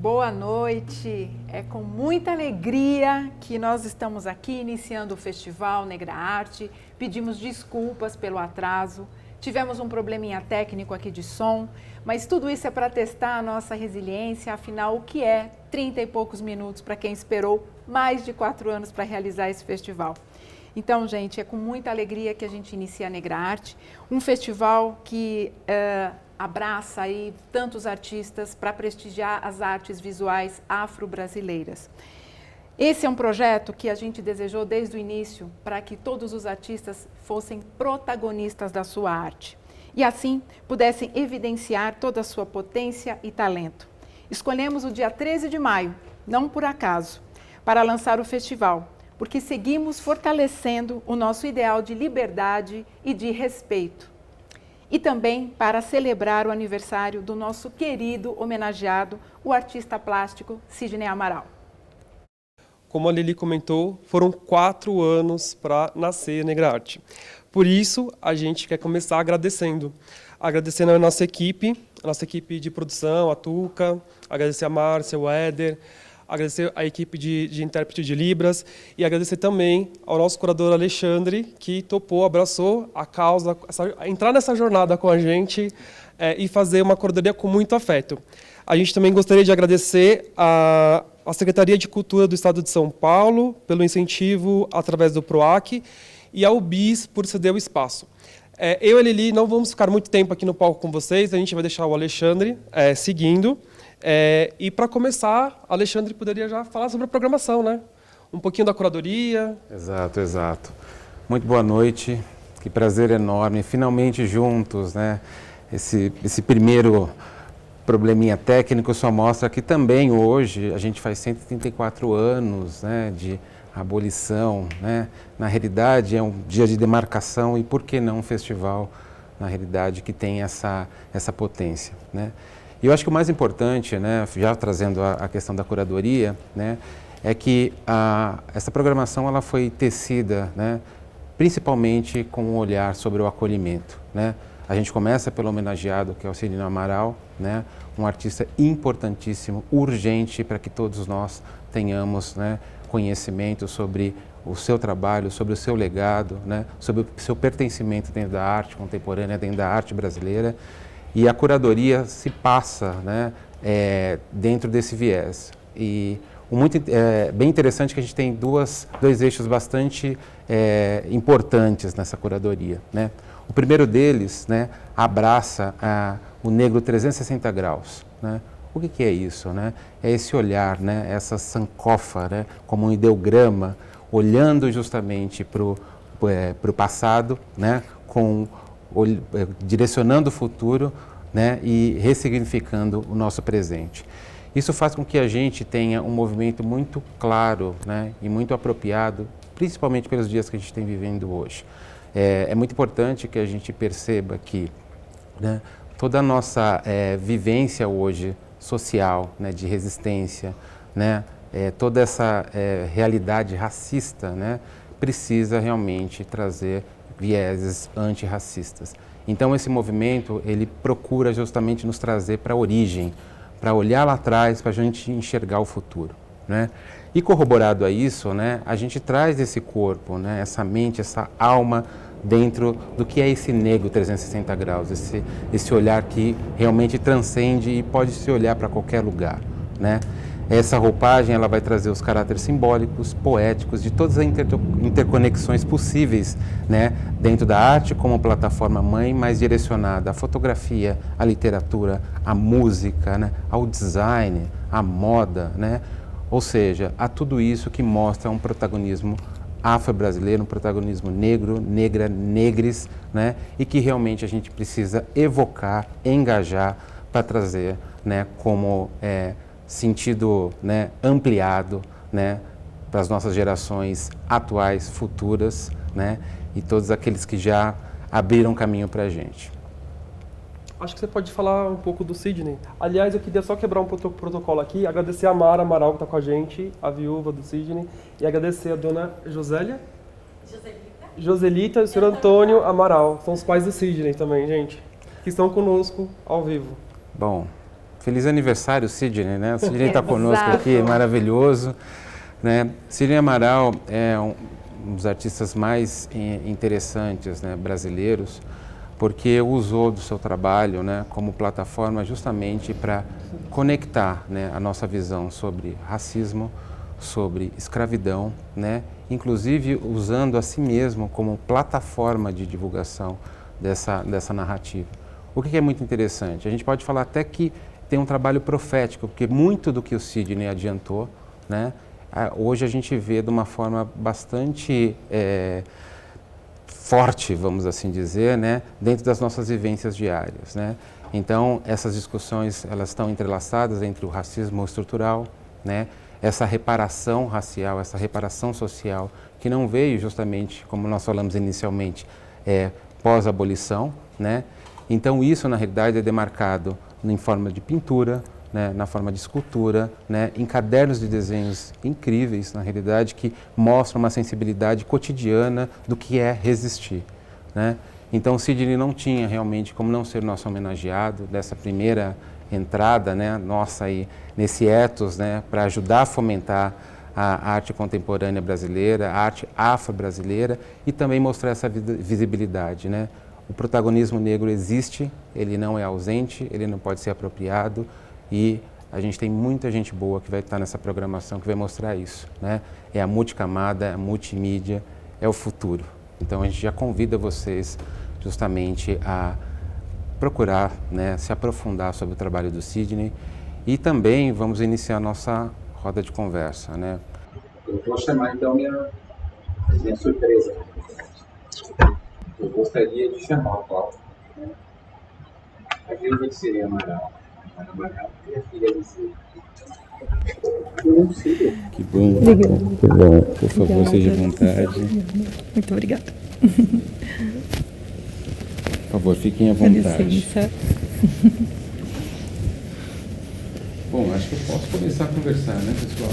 Boa noite, é com muita alegria que nós estamos aqui iniciando o Festival Negra Arte. Pedimos desculpas pelo atraso, tivemos um probleminha técnico aqui de som, mas tudo isso é para testar a nossa resiliência, afinal o que é 30 e poucos minutos para quem esperou mais de 4 anos para realizar esse festival. Então, gente, é com muita alegria que a gente inicia a Negra Arte, um festival que abraça aí tantos artistas para prestigiar as artes visuais afro-brasileiras. Esse é um projeto que a gente desejou desde o início para que todos os artistas fossem protagonistas da sua arte e assim pudessem evidenciar toda a sua potência e talento. Escolhemos o dia 13 de maio, não por acaso, para lançar o festival, porque seguimos fortalecendo o nosso ideal de liberdade e de respeito. E também para celebrar o aniversário do nosso querido homenageado, o artista plástico Sidney Amaral. Como a Lili comentou, foram 4 anos para nascer a Negra Arte. Por isso, a gente quer começar agradecendo. Agradecendo a nossa equipe de produção, a Tuca, agradecer a Márcia, o Éder, agradecer a equipe de intérprete de Libras e agradecer também ao nosso curador Alexandre, que topou, abraçou a causa, entrar nessa jornada com a gente e fazer uma curadoria com muito afeto. A gente também gostaria de agradecer a Secretaria de Cultura do Estado de São Paulo pelo incentivo através do PROAC e ao BIS por ceder o espaço. Eu e a Lili não vamos ficar muito tempo aqui no palco com vocês, a gente vai deixar o Alexandre seguindo. E para começar, Alexandre poderia já falar sobre a programação, né? Um pouquinho da curadoria. Exato. Muito boa noite, que prazer enorme, finalmente juntos, né? Esse primeiro probleminha técnico só mostra que também hoje a gente faz 134 anos, né, de abolição, né? Na realidade é um dia de demarcação e por que não um festival, na realidade, que tem essa potência, né? E eu acho que o mais importante, né, já trazendo a questão da curadoria, né, é que essa programação ela foi tecida, né, principalmente com um olhar sobre o acolhimento, né? A gente começa pelo homenageado, que é o Sidney Amaral, né, um artista importantíssimo, urgente para que todos nós tenhamos, né, conhecimento sobre o seu trabalho, sobre o seu legado, né, sobre o seu pertencimento dentro da arte contemporânea, dentro da arte brasileira. E a curadoria se passa, né, dentro desse viés. E bem interessante que a gente tem dois eixos bastante importantes nessa curadoria, né? O primeiro deles, né, abraça o negro 360 graus. Né? O que é isso? Né? É esse olhar, né, essa sankofa, né, como um ideograma, olhando justamente para o passado, né, direcionando o futuro, né, e ressignificando o nosso presente. Isso faz com que a gente tenha um movimento muito claro, né, e muito apropriado, principalmente pelos dias que a gente tem vivendo hoje. É muito importante que a gente perceba que, né, toda a nossa vivência hoje social, né, de resistência, né, toda essa realidade racista, né, precisa realmente trazer vieses antirracistas. Então esse movimento ele procura justamente nos trazer para a origem, para olhar lá atrás, para a gente enxergar o futuro, né? E corroborado a isso, né, a gente traz esse corpo, né, essa mente, essa alma dentro do que é esse negro 360 graus, esse olhar que realmente transcende e pode se olhar para qualquer lugar, né? Essa roupagem ela vai trazer os caráteres simbólicos, poéticos, de todas as interconexões possíveis, né, dentro da arte como plataforma mãe, mas direcionada à fotografia, à literatura, à música, né, ao design, à moda, né? Ou seja, a tudo isso que mostra um protagonismo afro-brasileiro, um protagonismo negro, negra, negres, né? E que realmente a gente precisa evocar, engajar para trazer, né, como sentido, né, ampliado, né, para as nossas gerações atuais, futuras, né, e todos aqueles que já abriram caminho para a gente. Acho que você pode falar um pouco do Sidney. Aliás, eu queria só quebrar um protocolo aqui, agradecer a Mara Amaral que está com a gente, a viúva do Sidney, e agradecer a dona Joselita e o senhor Antônio Amaral, são os pais do Sidney também, gente, que estão conosco ao vivo. Bom, Feliz aniversário, Sidney, né? O Sidney está conosco aqui, maravilhoso, né? Sidney Amaral é um dos artistas mais interessantes, né, brasileiros, porque usou do seu trabalho, né, como plataforma justamente para conectar, né, a nossa visão sobre racismo, sobre escravidão, né, inclusive usando a si mesmo como plataforma de divulgação dessa narrativa. O que é muito interessante? A gente pode falar até que tem um trabalho profético, porque muito do que o Sidney adiantou, né, hoje a gente vê de uma forma bastante forte, vamos assim dizer, né, dentro das nossas vivências diárias, né. Então, essas discussões, elas estão entrelaçadas entre o racismo estrutural, né, essa reparação racial, essa reparação social, que não veio justamente, como nós falamos inicialmente, pós-abolição, né. Então, isso, na realidade, é demarcado em forma de pintura, né, na forma de escultura, né, em cadernos de desenhos incríveis, na realidade, que mostram uma sensibilidade cotidiana do que é resistir, né. Então, o Sidney não tinha realmente como não ser nosso homenageado dessa primeira entrada, né, nossa aí, nesse ethos, né, para ajudar a fomentar a arte contemporânea brasileira, a arte afro-brasileira e também mostrar essa visibilidade, né. O protagonismo negro existe, ele não é ausente, ele não pode ser apropriado e a gente tem muita gente boa que vai estar nessa programação que vai mostrar isso, né? É a multicamada, é a multimídia, é o futuro. Então a gente já convida vocês justamente a procurar, né, se aprofundar sobre o trabalho do Sidney e também vamos iniciar a nossa roda de conversa, né? Eu vou chamar então minha surpresa. Eu gostaria de chamar o Paulo, né? A Gilda de Sirene Amaral. Amaral e a filha de Sirene. Que bom, Obrigada. que bom. Por favor, Obrigada. seja à vontade. Muito obrigada. Por favor, fiquem à vontade. Licença. Bom, acho que eu posso começar a conversar, né, pessoal?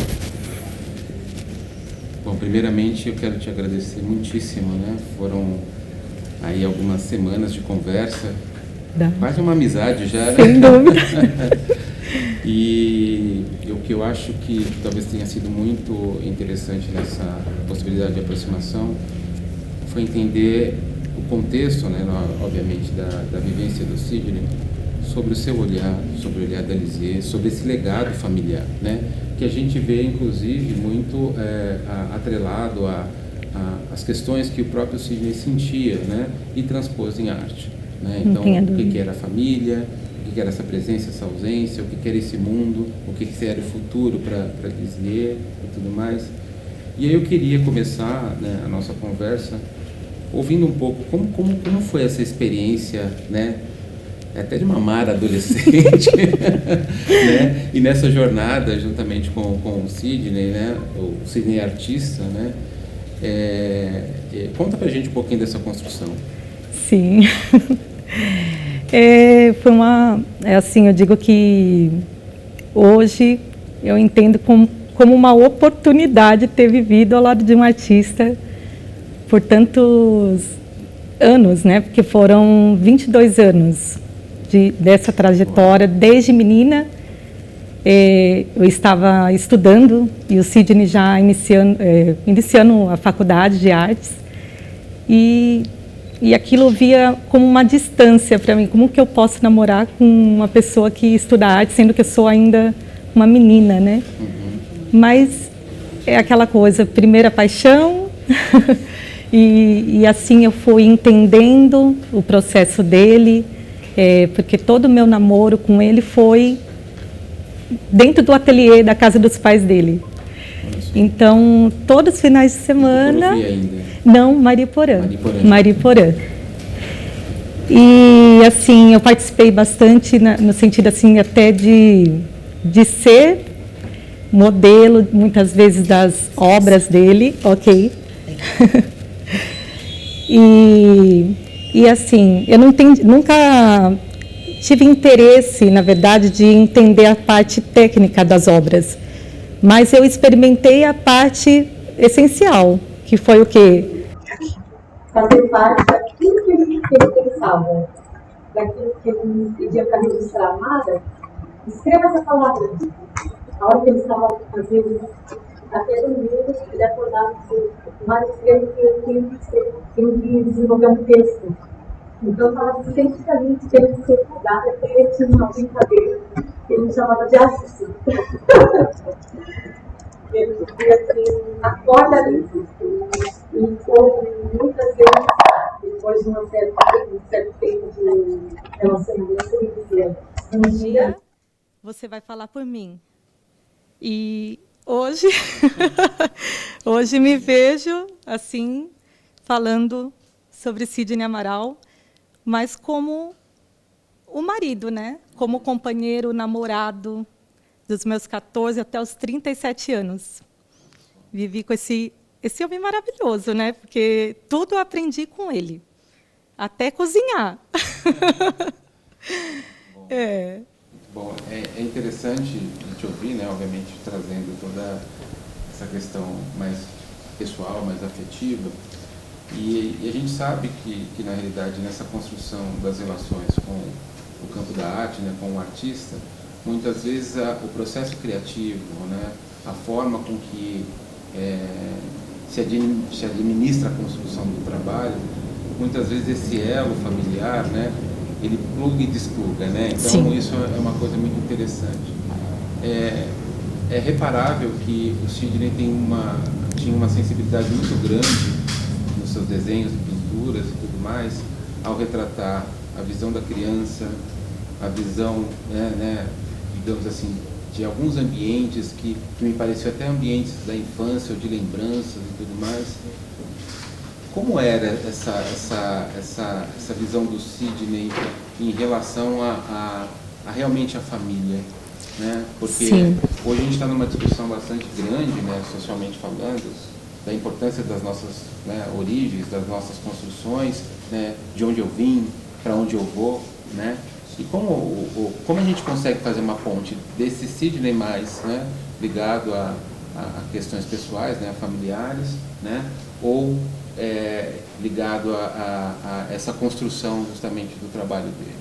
Bom, primeiramente eu quero te agradecer muitíssimo, né? Foram aí algumas semanas de conversa, quase uma amizade já, né? Sem dúvida. E o que eu acho que talvez tenha sido muito interessante nessa possibilidade de aproximação foi entender o contexto, né, obviamente, da vivência do Sidney, sobre o seu olhar, sobre o olhar da Lisieux, sobre esse legado familiar, né, que a gente vê, inclusive, muito atrelado às questões que o próprio Sidney sentia, né, e transpôs em arte. Né? Então, o que era a família, o que era essa presença, essa ausência, o que era esse mundo, o que era o futuro para Lisieux e tudo mais. E aí eu queria começar, né, a nossa conversa ouvindo um pouco como foi essa experiência, né, até de uma Mara adolescente, né, e nessa jornada, juntamente com o Sidney, né, o Sidney artista, né, conta pra gente um pouquinho dessa construção. Sim. Foi assim, eu digo que hoje eu entendo como uma oportunidade ter vivido ao lado de um artista por tantos anos, né? Porque foram 22 anos dessa trajetória. Desde menina, eu estava estudando e o Sidney já iniciando a faculdade de artes e aquilo via como uma distância para mim. Como que eu posso namorar com uma pessoa que estuda arte, sendo que eu sou ainda uma menina, né? Mas é aquela coisa, primeira paixão, e assim eu fui entendendo o processo dele, porque todo o meu namoro com ele foi dentro do ateliê da casa dos pais dele. Então, todos os finais de semana... Não, Mariporã. E, assim, eu participei bastante no sentido, assim, até de ser modelo, muitas vezes, das obras dele, ok? e, assim, eu nunca tive interesse, na verdade, de entender a parte técnica das obras, mas eu experimentei a parte essencial, que foi o quê? Fazer parte daquilo que ele pensava, daquilo que ele pedia para registrar nada, escreva essa palavra. A hora que ele estava fazendo até do livro, ele acordava vários termos que eu tinha que desenvolver um texto. Então, eu falava que sempre que a gente teve que ser cuidado, até tinha uma brincadeira que ele chamava de assistir. Ele dizia assim, acorda ali. E muitas vezes, depois de um certo tempo de relacionamento, ele dizia, um dia você vai falar por mim. E hoje, hoje me vejo assim, falando sobre Sidney Amaral, mas como o marido, né? Como companheiro, namorado, dos meus 14 até os 37 anos. Vivi com esse homem maravilhoso, né? Porque tudo eu aprendi com ele, até cozinhar. Bom, é interessante a gente ouvir, né, obviamente, trazendo toda essa questão mais pessoal, mais afetiva. E a gente sabe que, na realidade, nessa construção das relações com o campo da arte, né, com o artista, muitas vezes o processo criativo, né, a forma com que se administra a construção do trabalho, muitas vezes esse elo familiar, né, ele pluga e despluga, né? Então, sim, isso é uma coisa muito interessante. É reparável que o Sidney tinha uma sensibilidade muito grande nos seus desenhos e pinturas e tudo mais, ao retratar a visão da criança, a visão, né, digamos assim, de alguns ambientes que me pareciam até ambientes da infância ou de lembranças e tudo mais. Como era essa visão do Sidney em relação a realmente a família, né? Porque sim, hoje a gente está numa discussão bastante grande, né, socialmente falando, da importância das nossas, né, origens, das nossas construções, né, de onde eu vim, para onde eu vou, né? E como a gente consegue fazer uma ponte desse Sidney mais, né, ligado a questões pessoais, né, familiares, né, ou ligado a essa construção justamente do trabalho dele?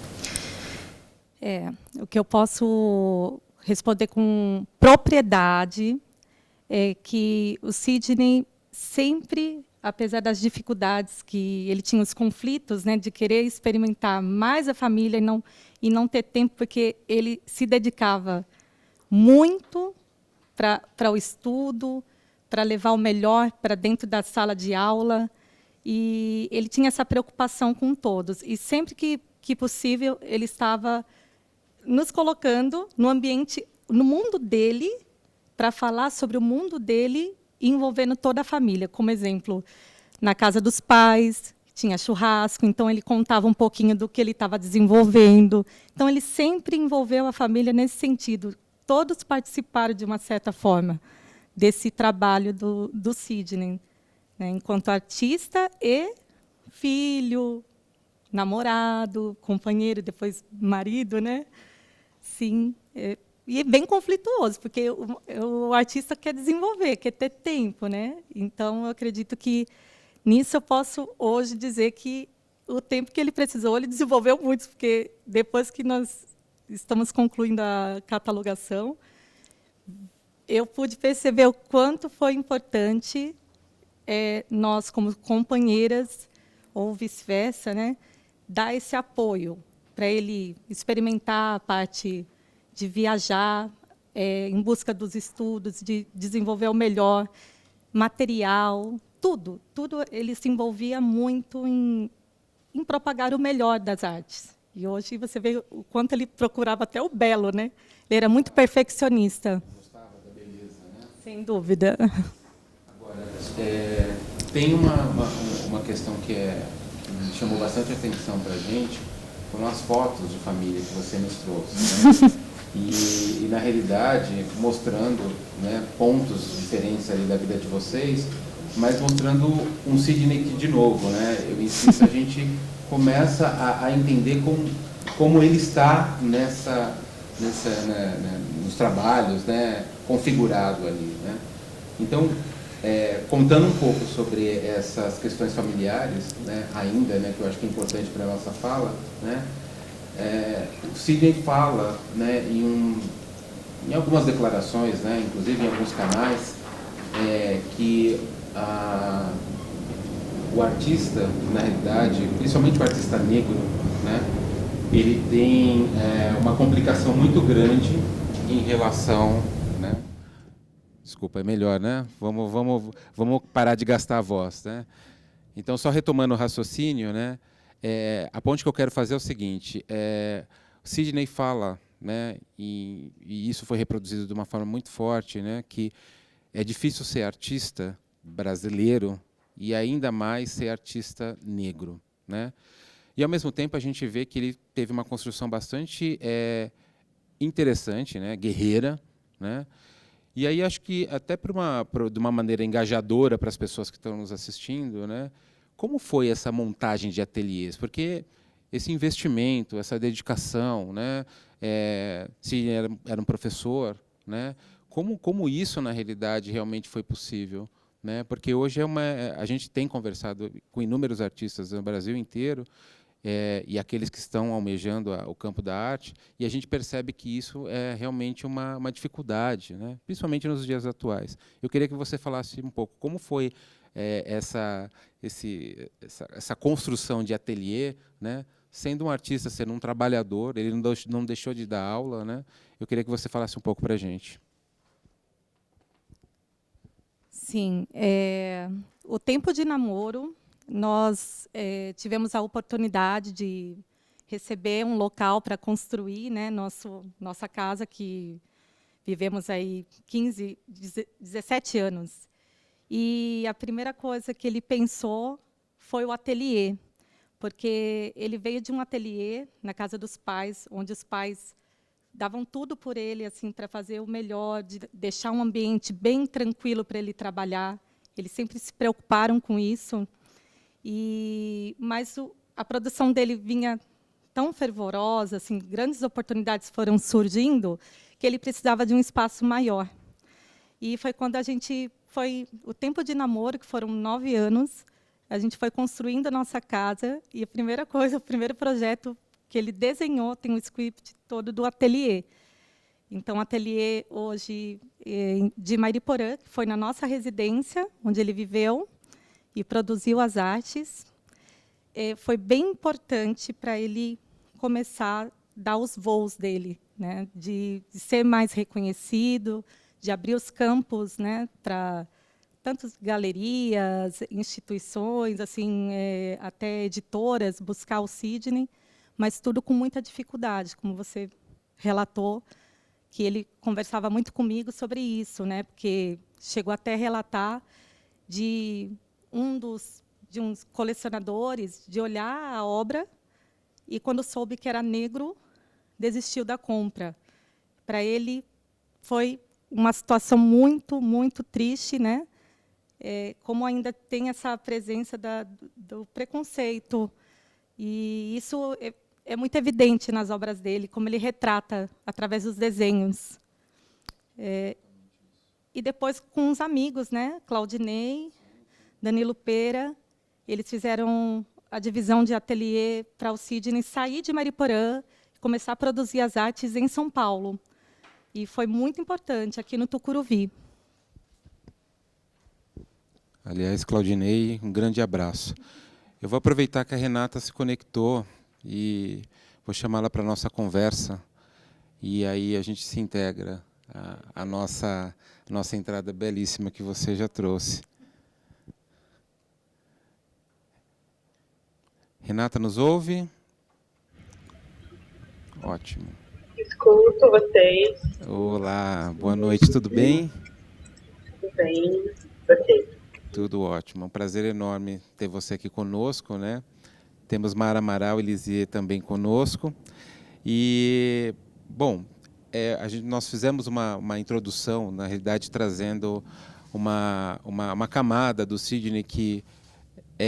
O que eu posso responder com propriedade é que o Sidney sempre, apesar das dificuldades que ele tinha, os conflitos, né, de querer experimentar mais a família e não ter tempo, porque ele se dedicava muito para o estudo, para levar o melhor para dentro da sala de aula, e ele tinha essa preocupação com todos. E sempre que possível, ele estava nos colocando no ambiente, no mundo dele, para falar sobre o mundo dele, envolvendo toda a família. Como exemplo, na casa dos pais, tinha churrasco, então ele contava um pouquinho do que ele estava desenvolvendo. Então, ele sempre envolveu a família nesse sentido. Todos participaram, de uma certa forma, desse trabalho do Sidney, né, enquanto artista e filho, namorado, companheiro, depois marido, né? Sim, e é bem conflituoso, porque o artista quer desenvolver, quer ter tempo, né? Então, eu acredito que nisso eu posso hoje dizer que o tempo que ele precisou, ele desenvolveu muito, porque depois que nós estamos concluindo a catalogação, eu pude perceber o quanto foi importante nós, como companheiras, ou vice-versa, né, dar esse apoio para ele experimentar a parte de viajar em busca dos estudos, de desenvolver o melhor material, tudo ele se envolvia muito em propagar o melhor das artes. E hoje você vê o quanto ele procurava até o belo, né? Ele era muito perfeccionista. Gostava da beleza, né? Sem dúvida. Agora, tem uma questão que me chamou bastante atenção para a gente, foram as fotos de família que você nos trouxe, né? E, na realidade, mostrando, né, pontos diferentes ali da vida de vocês, mas mostrando um Sidney que, de novo, né, eu insisto, a gente começa a entender como ele está nos trabalhos, né, configurado ali, né? Então, contando um pouco sobre essas questões familiares, né, ainda, né, que eu acho que é importante para a nossa fala, né, O Sidney fala, né, em algumas declarações, né, inclusive em alguns canais, que o artista, na realidade, principalmente o artista negro, né, ele tem uma complicação muito grande em relação, né? Desculpa, é melhor, né? Vamos parar de gastar a voz, né? Então, só retomando o raciocínio, né? A ponte que eu quero fazer é o seguinte: Sidney fala, né? E isso foi reproduzido de uma forma muito forte, né? Que é difícil ser artista brasileiro e ainda mais ser artista negro, né? E ao mesmo tempo a gente vê que ele teve uma construção bastante interessante, né? Guerreira, né? E aí acho que até de uma maneira engajadora para as pessoas que estão nos assistindo, né? Como foi essa montagem de ateliês? Porque esse investimento, essa dedicação, né? Se era um professor, né? Como isso na realidade realmente foi possível, né? Porque hoje a gente tem conversado com inúmeros artistas no Brasil inteiro. E aqueles que estão almejando o campo da arte, e a gente percebe que isso é realmente uma dificuldade, né? Principalmente nos dias atuais. Eu queria que você falasse um pouco como foi essa construção de ateliê, né? Sendo um artista, sendo um trabalhador, ele não deixou de dar aula, né? Eu queria que você falasse um pouco para a gente. Sim, o tempo de namoro, nós tivemos a oportunidade de receber um local para construir, né, nossa casa, que vivemos aí 17 anos. E a primeira coisa que ele pensou foi o ateliê, porque ele veio de um ateliê na casa dos pais, onde os pais davam tudo por ele, assim, para fazer o melhor, de deixar um ambiente bem tranquilo para ele trabalhar. Eles sempre se preocuparam com isso. Mas a produção dele vinha tão fervorosa, assim, grandes oportunidades foram surgindo, que ele precisava de um espaço maior. E foi quando o tempo de namoro, que foram 9 anos, a gente foi construindo a nossa casa, e o primeiro projeto que ele desenhou, tem um script todo do ateliê. Então, o ateliê hoje de Mariporã, que foi na nossa residência, onde ele viveu e produziu as artes, foi bem importante para ele começar a dar os voos dele, né, de ser mais reconhecido, de abrir os campos, né, para tantas galerias, instituições, assim, até editoras, buscar o Sidney, mas tudo com muita dificuldade, como você relatou, que ele conversava muito comigo sobre isso, né? Porque chegou até a relatar de uns colecionadores de olhar a obra e, quando soube que era negro, desistiu da compra. Para ele foi uma situação muito, muito triste, né? Como ainda tem essa presença do preconceito. E isso é muito evidente nas obras dele, como ele retrata através dos desenhos. E depois com os amigos, né? Claudinei, Danilo Pera, eles fizeram a divisão de ateliê para o Sidney sair de Mariporã e começar a produzir as artes em São Paulo. E foi muito importante, aqui no Tucuruvi. Aliás, Claudinei, um grande abraço. Eu vou aproveitar que a Renata se conectou e vou chamá-la para a nossa conversa. E aí a gente se integra a nossa entrada belíssima que você já trouxe. Renata, nos ouve? Ótimo. Escuto vocês. Olá, boa noite, tudo bem? Tudo bem, vocês? Tudo ótimo, é um prazer enorme ter você aqui conosco, né? Temos Mara Amaral e Lisier também conosco. E, bom, nós fizemos uma introdução, na realidade, trazendo uma camada do Sidney que,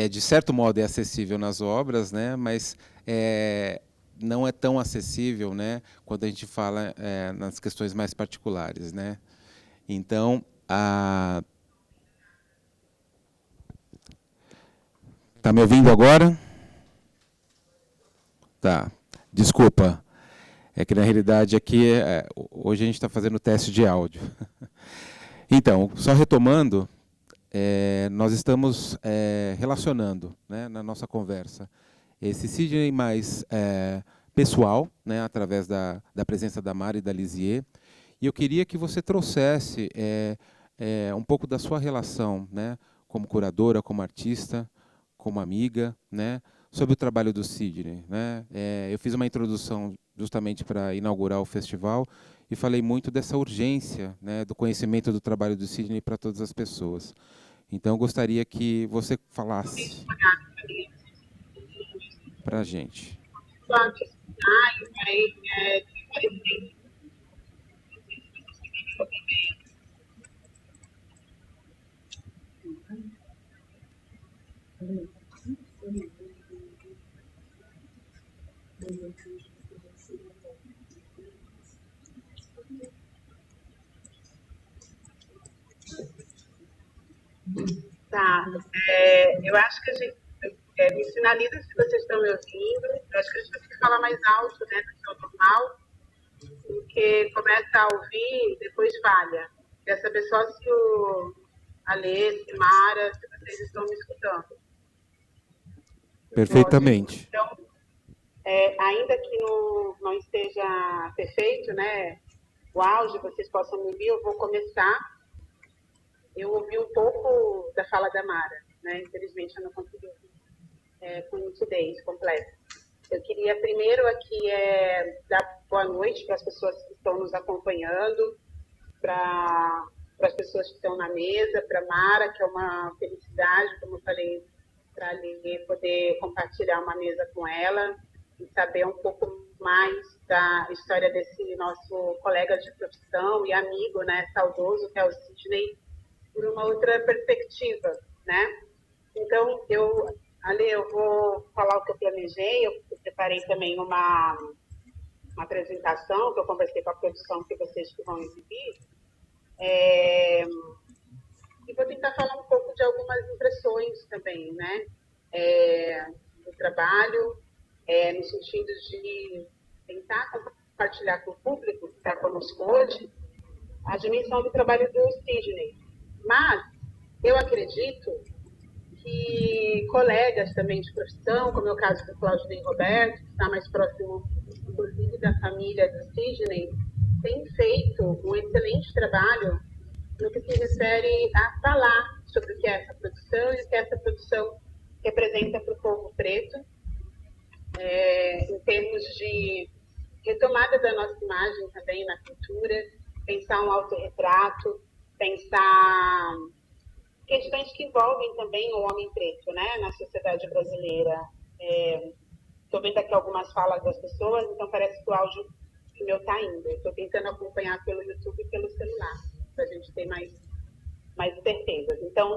de certo modo, é acessível nas obras, né? Mas não é tão acessível, né, quando a gente fala nas questões mais particulares, né? Então, tá me ouvindo agora? Tá. Desculpa. É que, na realidade, aqui, hoje a gente está fazendo teste de áudio. Então, só retomando, nós estamos relacionando, né, na nossa conversa esse Sidney mais pessoal, né, através da presença da Mari e da Lisier. E eu queria que você trouxesse um pouco da sua relação, né, como curadora, como artista, como amiga, né, sobre o trabalho do Sidney, né? Eu fiz uma introdução justamente para inaugurar o festival e falei muito dessa urgência, né, do conhecimento do trabalho do Sidney para todas as pessoas. Então, eu gostaria que você falasse para a gente. Tá. Eu acho que a gente me sinaliza se vocês estão me ouvindo. Eu acho que a gente vai ter que falar mais alto, né, do que o normal, porque começa a ouvir, depois falha. Quer saber só se o Alê, se Mara, se vocês estão me escutando. Perfeitamente. Então, ainda que não esteja perfeito, né, o áudio, vocês possam me ouvir, eu vou começar. Eu ouvi um pouco da fala da Mara, né? Infelizmente eu não consegui ouvir com nitidez completa. Eu queria primeiro aqui dar boa noite para as pessoas que estão nos acompanhando, para as pessoas que estão na mesa, para a Mara, que é uma felicidade, como eu falei, para a poder compartilhar uma mesa com ela e saber um pouco mais da história desse nosso colega de profissão e amigo, né, saudoso, que é o Sidney, por uma outra perspectiva, né? Então, eu vou falar o que eu planejei, eu preparei também uma apresentação, que eu conversei com a produção, que vocês que vão exibir, e vou tentar falar um pouco de algumas impressões também, né? Do trabalho, no sentido de tentar compartilhar com o público que está conosco hoje a dimensão do trabalho do Sidney. Mas eu acredito que colegas também de profissão, como é o caso do Cláudio e Roberto, que está mais próximo, inclusive, da família do Sidney, têm feito um excelente trabalho no que se refere a falar sobre o que é essa produção e o que essa produção representa para o povo preto, em termos de retomada da nossa imagem também na cultura, pensar um autorretrato, pensar questões que envolvem também o homem preto, né, na sociedade brasileira. Estou vendo aqui algumas falas das pessoas, então parece que o áudio meu está indo. Estou tentando acompanhar pelo YouTube e pelo celular, para a gente ter mais certezas. Então,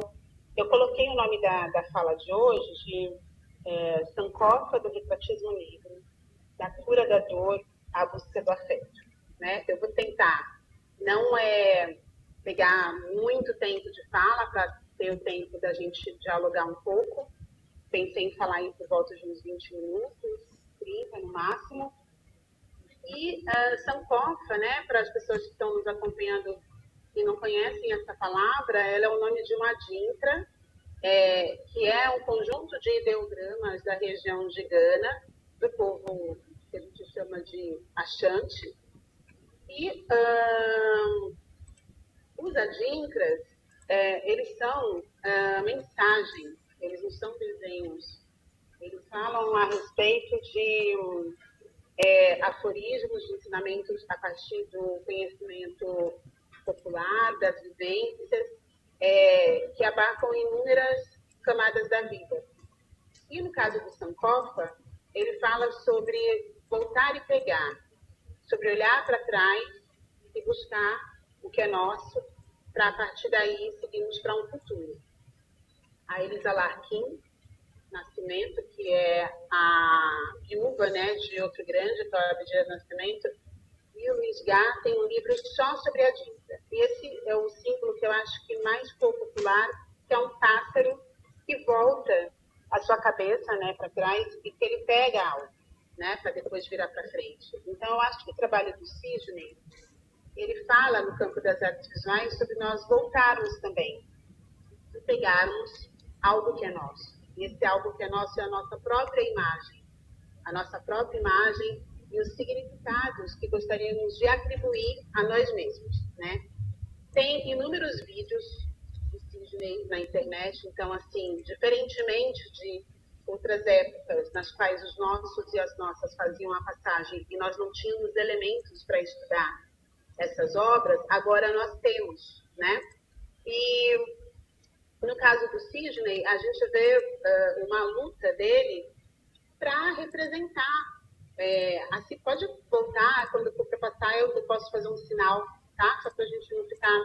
eu coloquei o nome da fala de hoje de Sankofa do Retratismo Negro, da cura da dor à busca do afeto. Né? Eu vou tentar não pegar muito tempo de fala para ter o tempo da gente dialogar um pouco. Pensei em falar aí por volta de uns 20 minutos, 30 no máximo. E Sankofa, né, para as pessoas que estão nos acompanhando e não conhecem essa palavra, ela é o nome de uma adinkra, que é um conjunto de ideogramas da região de Gana, do povo que a gente chama de Ashanti. E os adinkras, eles são mensagens, eles não são desenhos. Eles falam a respeito de aforismos, de ensinamentos a partir do conhecimento popular, das vivências, que abarcam inúmeras camadas da vida. E no caso do Sankofa, ele fala sobre voltar e pegar, sobre olhar para trás e buscar o que é nosso, para a partir daí seguirmos para um futuro. A Elisa Larkin Nascimento, que é a viúva, né, de outro grande, que é o Abdias Nascimento, e o Luiz Gá tem um livro só sobre a dinta. E esse é o símbolo que eu acho que mais popular, que é um pássaro que volta a sua cabeça, né, para trás e que ele pega algo. né, para depois virar para frente. Então, eu acho que o trabalho do Sidney, ele fala no campo das artes visuais sobre nós voltarmos também e pegarmos algo que é nosso. E esse algo que é nosso é a nossa própria imagem. A nossa própria imagem e os significados que gostaríamos de atribuir a nós mesmos, né? Tem inúmeros vídeos do Sidney na internet, então, assim, diferentemente de outras épocas nas quais os nossos e as nossas faziam a passagem e nós não tínhamos elementos para estudar essas obras, agora nós temos, né? E no caso do Sidney, a gente vê uma luta dele para representar. Assim, pode voltar, quando for para passar, eu posso fazer um sinal, tá? Só para a gente não ficar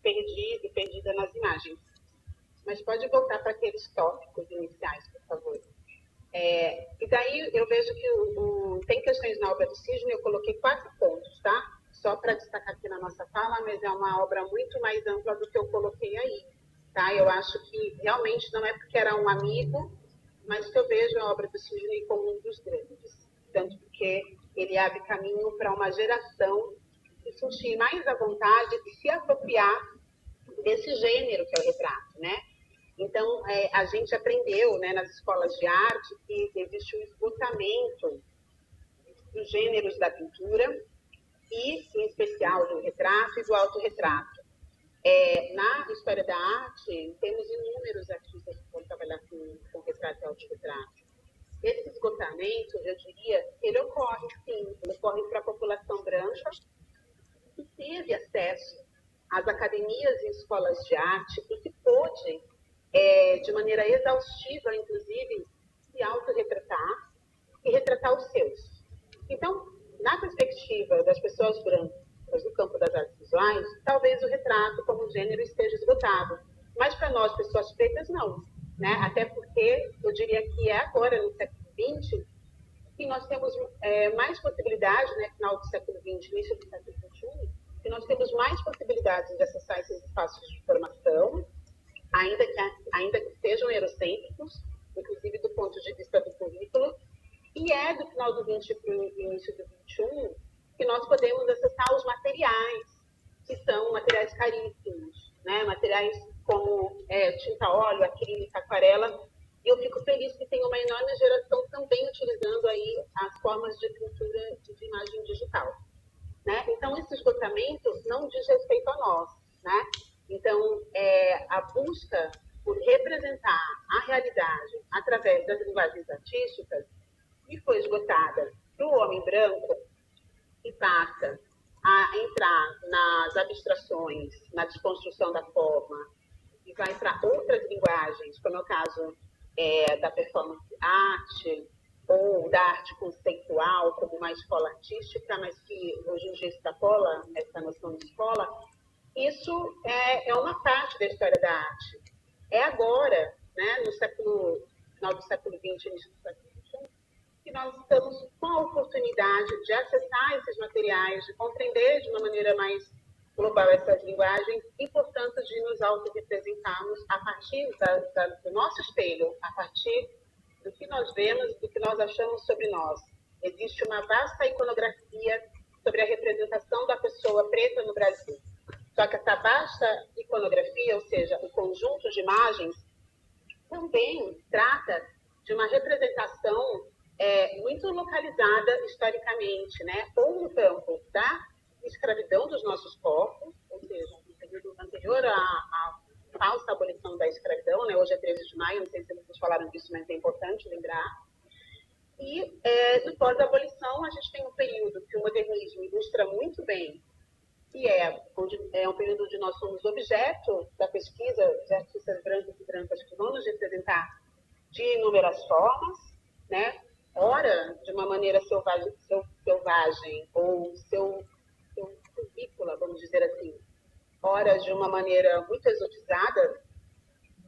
perdido e perdida nas imagens. Mas pode voltar para aqueles tópicos iniciais, por favor. E daí eu vejo que tem questões na obra do Sidney, eu coloquei 4 pontos, tá? Só para destacar aqui na nossa fala, mas é uma obra muito mais ampla do que eu coloquei aí, tá? Eu acho que realmente não é porque era um amigo, mas que eu vejo a obra do Sidney como um dos grandes. Tanto porque ele abre caminho para uma geração se sentir mais à vontade de se apropriar desse gênero que é o retrato, né? Então, a gente aprendeu, né, nas escolas de arte que existe um esgotamento dos gêneros da pintura e, em especial, do retrato e do autorretrato. Na história da arte, temos inúmeros artistas que vão trabalhar com retrato e autorretrato. Esse esgotamento, eu diria, ele ocorre, sim, ele ocorre para a população branca que teve acesso às academias e escolas de arte e que pôde, de maneira exaustiva, inclusive, se autorretratar e retratar os seus. Então, na perspectiva das pessoas brancas no campo das artes visuais, talvez o retrato como gênero esteja esgotado. Mas para nós, pessoas pretas, não. Né? Até porque eu diria que é agora, no século XX, que nós temos mais possibilidades, né, final do século XX, início do século XXI, que nós temos mais possibilidades de acessar esses espaços de formação, ainda que sejam eurocêntricos, inclusive do ponto de vista do currículo, e é do final do XX para o início do XXI que nós podemos acessar os materiais, que são materiais caríssimos, né? Materiais como tinta a óleo, acrílica, aquarela. E eu fico feliz que tem uma enorme geração também utilizando aí as formas de pintura de imagem digital. Né? Então, esse esgotamento não diz respeito a nós. Né? Então, a busca por representar a realidade através das linguagens artísticas que foi esgotada para o homem branco e passa a entrar nas abstrações, na desconstrução da forma, e vai para outras linguagens, como é o caso da performance art, ou da arte conceitual, como uma escola artística, mas que hoje em dia extrapola essa noção de escola, isso é uma parte da história da arte. É agora, né, no final do século XX, início do século XXI, que nós estamos com a oportunidade de acessar esses materiais, de compreender de uma maneira mais global essas linguagens e, portanto, de nos autorrepresentarmos a partir do nosso espelho, a partir do que nós vemos, do que nós achamos sobre nós. Existe uma vasta iconografia sobre a representação da pessoa preta no Brasil. Só que essa vasta iconografia, ou seja, o conjunto de imagens, também trata de uma representação muito localizada historicamente, né? Ou no campo da escravidão dos nossos corpos, ou seja, no período anterior à falsa abolição da escravidão, né? Hoje é 13 de maio, não sei se vocês falaram disso, mas é importante lembrar. E no pós-abolição, a gente tem um período que o modernismo ilustra muito bem, que é um período onde nós somos objeto da pesquisa de artistas brancos e brancas que vão nos representar de inúmeras formas, né? Ora, de uma maneira selvagem ou silvícola, vamos dizer assim, ora de uma maneira muito exotizada.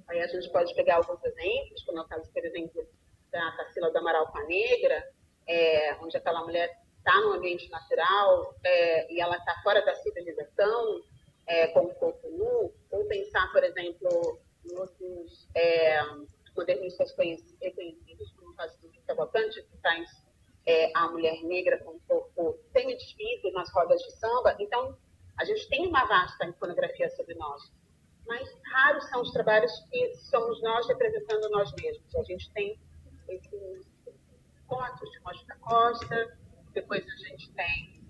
Aí a gente pode pegar alguns exemplos, como é o caso, por exemplo, da Tarsila do Amaral com a Negra, onde aquela mulher está no ambiente natural e ela está fora da civilização, com o corpo nu, ou pensar, por exemplo, nos modernistas reconhecidos, como o caso do Cavalcante, que traz a mulher negra com um corpo semi-desvido nas rodas de samba. Então, a gente tem uma vasta iconografia sobre nós, mas raros são os trabalhos que somos nós representando nós mesmos. A gente tem esses fotos de Costa Costa, depois a gente tem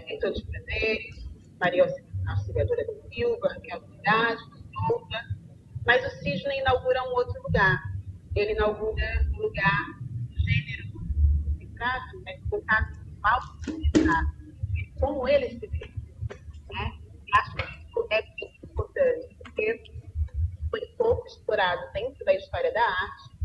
Em Todos os Prazeres, Maria Auxiliadora da Silva, Raquel Trindade, Souza, mas o Sidney inaugura um outro lugar. Ele inaugura um lugar do gênero retrato, contato visual, como ele se vê. Né? Acho que isso é muito importante, porque foi pouco explorado dentro da história da arte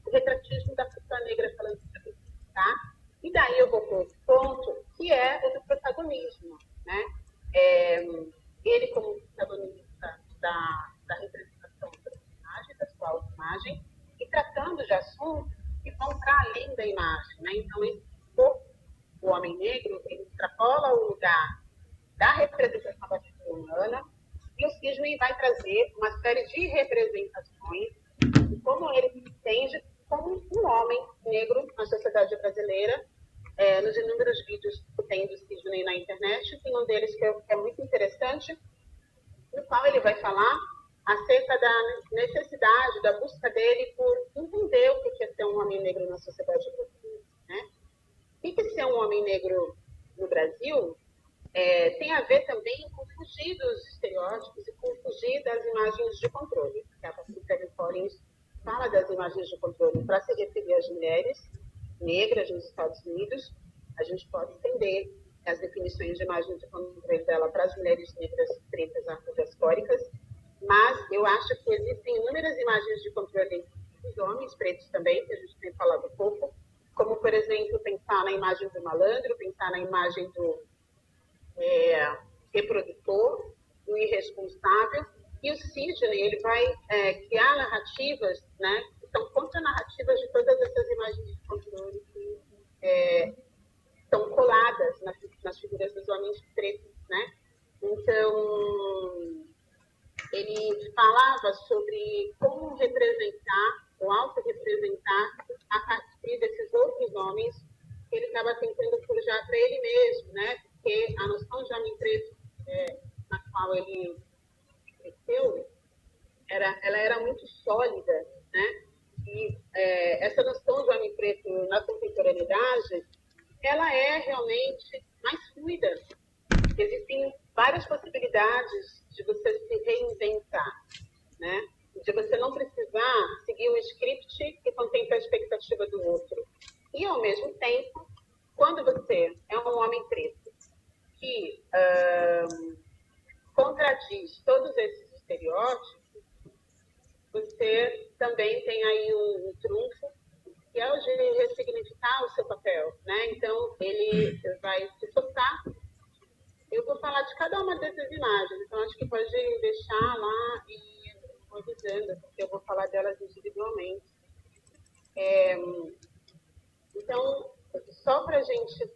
o retratismo da pessoa negra falando sobre isso, tá? E daí eu vou para outro ponto, que é o do protagonismo, né? Ele como protagonista da representação da imagem, da sua autoimagem, e tratando de assuntos que vão para além da imagem, né? Então, esse corpo, o homem negro, ele extrapola o lugar da representação da figura humana, e o Sidney vai trazer uma série de representações de como ele se entende como um homem negro na sociedade brasileira, nos inúmeros vídeos que tem do Sidney na internet. Tem um deles que é muito interessante, no qual ele vai falar acerca da necessidade, da busca dele por entender o que é ser um homem negro na sociedade brasileira, né? E que ser um homem negro no Brasil tem a ver também com fugir dos estereótipos e com fugir das imagens de controle. A Patricia Collins fala das imagens de controle para se referir às mulheres negras nos Estados Unidos. A gente pode entender as definições de imagens de controle dela para as mulheres negras pretas afrodiaspóricas, mas eu acho que existem inúmeras imagens de controle dos homens pretos também, que a gente tem falado pouco, como, por exemplo, pensar na imagem do malandro, pensar na imagem do reprodutor, do irresponsável. E o Sidney, ele vai criar narrativas, né, que são contranarrativas de todas essas imagens de controle que estão coladas nas figuras dos homens pretos, né? Então, ele falava sobre como representar ou auto-representar a partir desses outros homens que ele estava tentando forjar para ele mesmo, né? Porque a noção de homem preto na qual ele cresceu, ela era muito sólida, né? E essa noção de homem preto na contemporaneidade, ela é realmente mais fluida. Existem várias possibilidades de você se reinventar, né? De você não precisar seguir um script que contempla a expectativa do outro. E, ao mesmo tempo, quando você é um homem preto que contradiz todos esses estereótipos, você também tem aí um trunfo, que é o de ressignificar o seu papel, né? Então, ele vai se soltar. Eu vou falar de cada uma dessas imagens, então acho que pode deixar lá e vou avisando, porque eu vou falar delas individualmente. Então, só para a gente...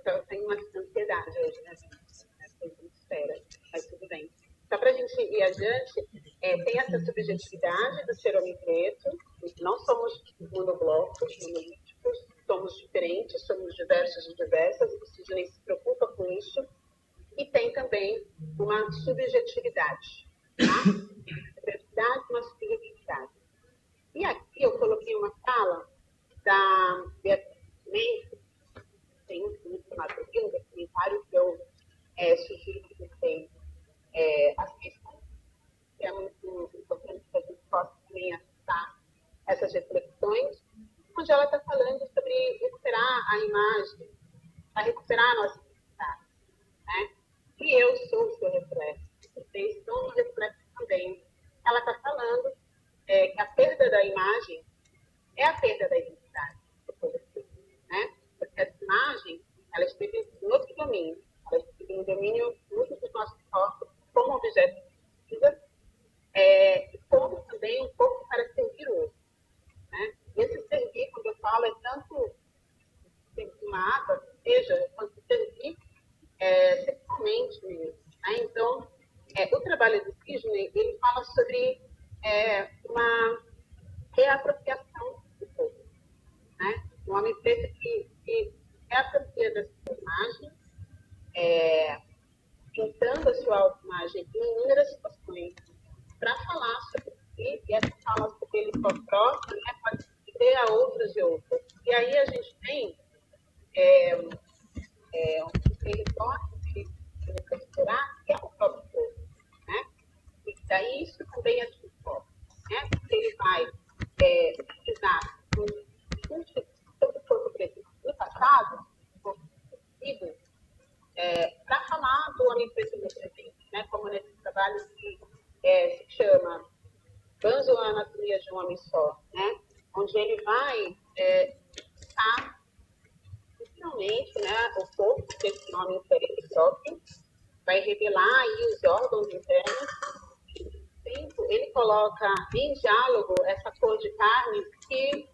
eu tenho uma ansiedade hoje, né, gente? Espera, mas tudo bem. Só para a gente ir adiante, tem essa subjetividade do ser homem preto. Não somos monoblocos, monolíticos, somos diferentes, somos diversos e diversas, o Sidney se preocupa com isso. E tem também uma subjetividade, tá? Subjetividade, uma subjetividade. E aqui eu coloquei uma fala da Beatriz Mendes, tem um filme chamado um documentário que eu sugiro que vocês assistam, que é muito importante que a gente possa também acessar essas reflexões, onde ela está falando sobre recuperar a imagem, para recuperar a nossa identidade, né? E eu sou o seu reflexo, vocês são o reflexo também. Ela está falando que a perda da imagem é a perda da identidade, né? Porque essa imagem, ela esteve em outro domínio, ela esteve no domínio muito dos nossos corpos, como objeto de pesquisa, e como também um pouco para servir o outro, né? E esse servir, quando eu falo, é tanto servir uma água, seja, quanto servir sexualmente mesmo, né? Então, o trabalho do Sidney, ele fala sobre uma reapropriação do corpo. nome só, né? Onde ele vai estar finalmente, né, o corpo desse nome diferente próprio, vai revelar aí os órgãos internos. Tempo, ele coloca em diálogo essa cor de carne que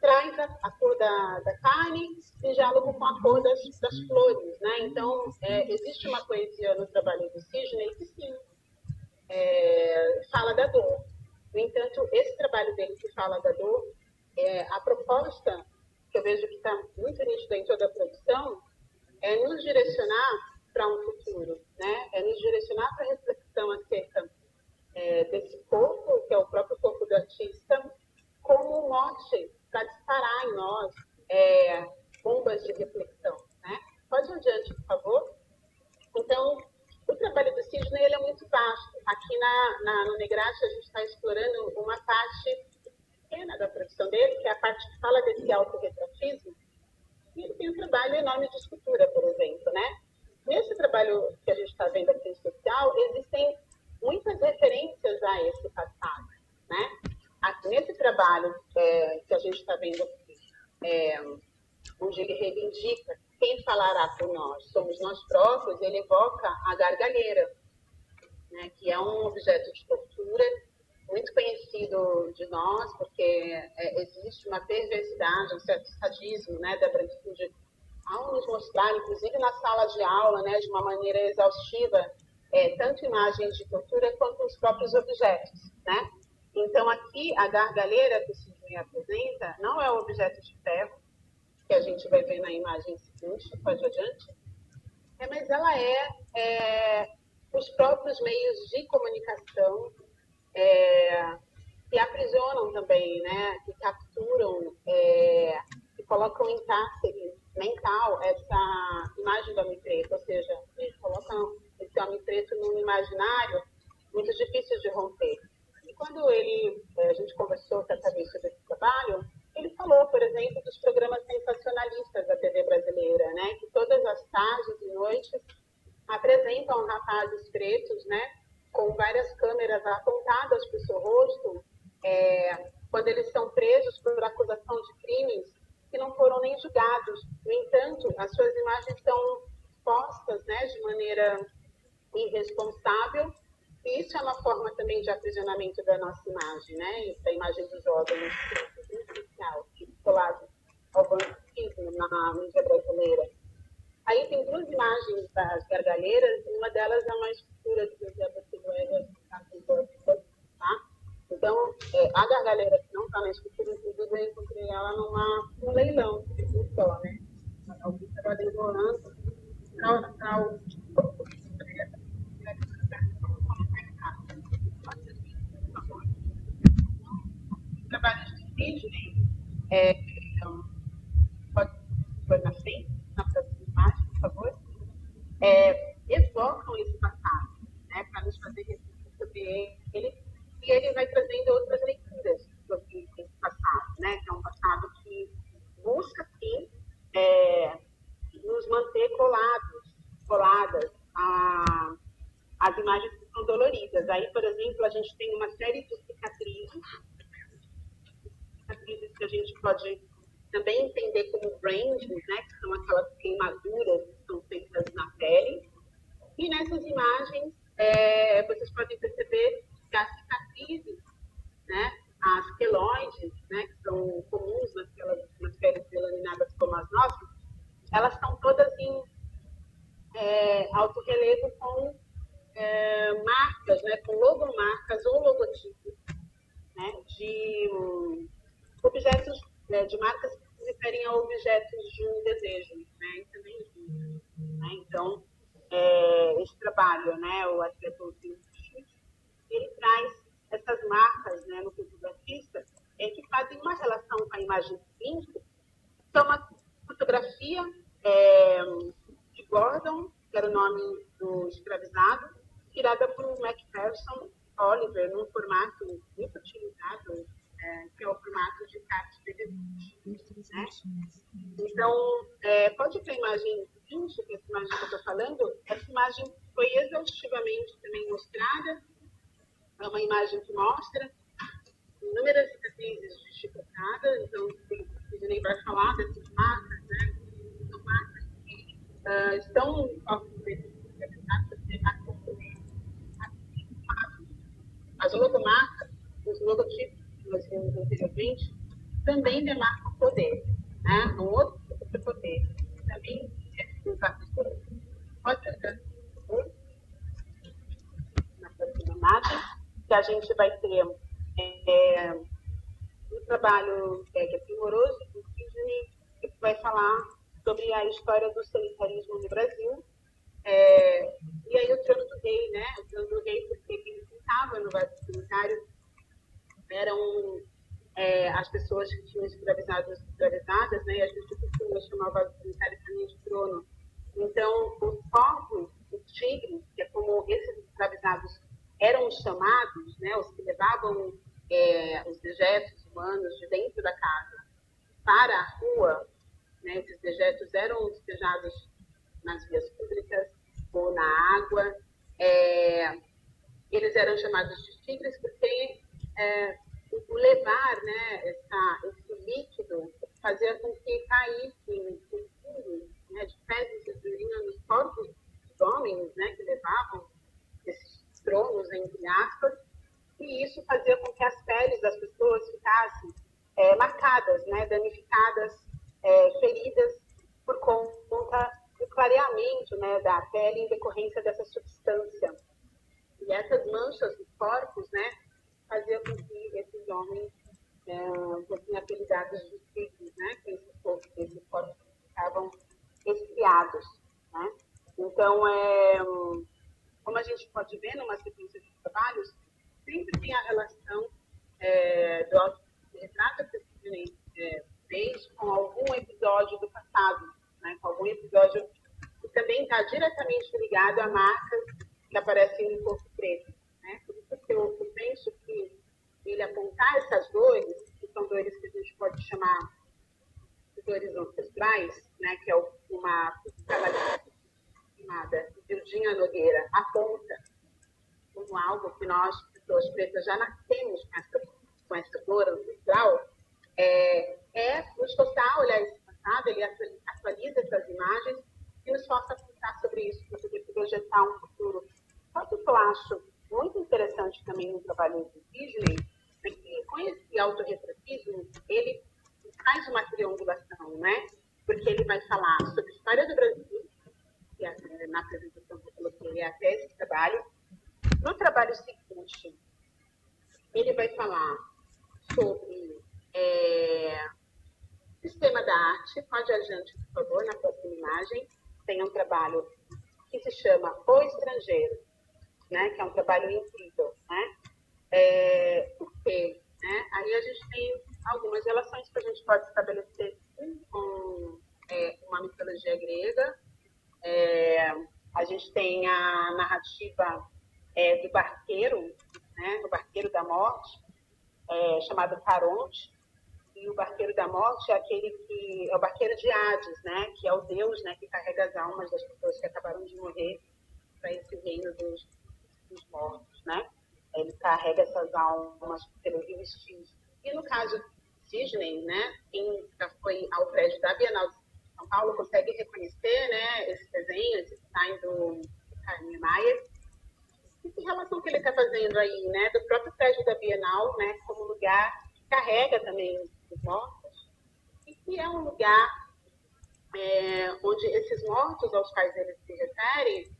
traz a cor da carne em diálogo com a cor das flores, né? Então, existe uma poesia no trabalho do Sidney que sim, fala da dor. No entanto, esse trabalho dele que fala da dor, a proposta que eu vejo que está muito nítida em toda a produção é nos direcionar para um futuro, né? É nos direcionar para a reflexão acerca desse corpo, que é o próprio corpo do artista, como um mote para disparar em nós bombas de reflexão, né? Pode ir adiante, por favor. Então, o trabalho do Sidney ele é muito vasto. Aqui no Negrati, a gente está explorando uma parte pequena da produção dele, que é a parte que fala desse autorretratismo, e ele tem um trabalho enorme de escultura, por exemplo, né? Nesse trabalho que a gente está vendo aqui em especial, existem muitas referências a esse passado, né? Aqui, nesse trabalho que a gente está vendo aqui, onde ele reivindica quem falará por nós, somos nós próprios, ele evoca a gargalheira, né? Que é um objeto de tortura muito conhecido de nós, porque existe uma perversidade, um certo sadismo, né, da branquitude, ao nos mostrar, inclusive na sala de aula, né, de uma maneira exaustiva, tanto imagens de tortura quanto os próprios objetos, né? Então, aqui, a gargalheira que o Sidney apresenta não é o objeto de ferro, que a gente vai ver na imagem seguinte, pode adiante, mas ela os próprios meios de comunicação que aprisionam também, né? Que capturam, que colocam em cárcere mental essa imagem do homem preto, ou seja, eles colocam esse homem preto num imaginário muito difícil de romper. E quando a gente conversou com a cabeça desse trabalho, ele falou, por exemplo, dos programas sensacionalistas da TV brasileira, né? Que todas as tardes e noites apresentam rapazes pretos, né? Com várias câmeras apontadas para o seu rosto, quando eles são presos por acusação de crimes que não foram nem julgados. No entanto, as suas imagens são postas, né, de maneira irresponsável, e isso é uma forma também de aprisionamento da nossa imagem, né, da imagem dos órgãos, em especial, colado ao banquismo na mídia brasileira. Aí tem duas imagens das gargalheiras, e uma delas é uma escultura de José Botigueira, tá? Então, a gargalheira que não está na escultura, inclusive eu encontrei ela num leilão, só, né? Alguém estava demorando para o trabalho de Sidney, pode na frente, na próxima imagem, por favor, evocam esse passado, né, para nos fazer refletir sobre ele, e ele vai trazendo outras leituras sobre esse passado, né, que é um passado que busca, sim, nos manter coladas às imagens que são doloridas. Aí, por exemplo, a gente tem uma série de cicatrizes que a gente pode também entender como brandings, né, que são aquelas queimaduras que são feitas na pele. E nessas imagens, vocês podem perceber que as cicatrizes, né, as queloides, né, que são comuns nas peles melaminadas como as nossas, elas estão todas em alto relevo com marcas, né, com logomarcas ou logotipos, né, de objetos, de marcas que se referem a objetos de um desejo, né, e também né? Então, esse trabalho, né, o atleta ele traz essas marcas, né, no corpo do artista, que fazem uma relação com a imagem seguinte, que é uma fotografia de Gordon, que era o nome do escravizado, tirada por Macpherson Oliver, num formato muito utilizado, que é o formato de carte DVD. Né? Então, pode ter a imagem seguinte, que é essa imagem que eu estou falando, essa imagem foi exaustivamente também mostrada, é uma imagem que mostra inúmeras cicatrizes justificadas, então o Sidney vai falar dessas marcas, né? São marcas que estão as logomarcas, os logotipos que nós vimos anteriormente, também demarcam poder, né? Um outro tipo de poder. Também pode na próxima imagem, que a gente vai ter um trabalho que é primoroso do Sidney, que vai falar sobre a história do sanitarismo no Brasil. E aí o Trono do Rei, né? O Trono do Rei, porque quem estava no vaso sanitário eram as pessoas que tinham escravizadas, né? E a gente costuma chamar o vaso sanitário também de trono. Então, os corpos, os tigres, que é como esses escravizados eram chamados, né? Os que levavam os dejetos humanos de dentro da casa para a rua, né? Esses dejetos eram despejados nas vias públicas ou na água. Eles eram chamados de tigres porque o levar, né, esse líquido fazia com que caíssem fundo, né, de fezes e urina nos corpos dos homens, né, que levavam esses tronos, entre aspas, e isso fazia com que as peles das pessoas ficassem marcadas, né, danificadas, feridas por conta do clareamento, né, da pele em decorrência dessa substância. E essas manchas dos corpos, né, faziam com que esses homens fossem apelidados de tigres, né, que esses corpos ficavam estriados, né. Então, como a gente pode ver numa sequência de trabalhos, sempre tem a relação do autorretrato que o Sidney fez com algum episódio do passado, né, com algum episódio que também está diretamente ligado a marcas que aparecem no corpo preto, né? Por isso que eu penso que ele apontar essas dores, que são dores que a gente pode chamar de dores ancestrais, né, que é uma psicanalista chamada Virginia Nogueira aponta como algo que nós, pessoas pretas, já nascemos com essa dor ancestral, nos forçar a olhar esse passado, ele atualiza essas imagens e nos força a pensar sobre isso, para poder projetar um futuro. Só que eu acho muito interessante também no trabalho do Sidney, é que com esse autorretratismo, ele faz uma triangulação, né? Porque ele vai falar sobre a história do Brasil, que na apresentação que eu coloquei até esse trabalho. No trabalho seguinte, ele vai falar sobre sistema da arte. Pode adiante, por favor, na próxima imagem. Tem um trabalho que se chama O Estrangeiro, né, que é um trabalho incrível, né? Porque, né, aí a gente tem algumas relações que a gente pode estabelecer com uma mitologia grega. A gente tem a narrativa do barqueiro, né, o barqueiro da morte, chamado Caronte. E o barqueiro da morte é aquele que é o barqueiro de Hades, né, que é o deus, né, que carrega as almas das pessoas que acabaram de morrer para esse reino dos mortos, né? Ele carrega essas almas pelo vestígio. E no caso de Sidney, né, quem já foi ao prédio da Bienal de São Paulo consegue reconhecer, né, esse desenho, esse design do Carlinhos Maia. E que relação que ele está fazendo aí, né, do próprio prédio da Bienal, né, como lugar que carrega também os mortos, e que é um lugar onde esses mortos aos quais ele se refere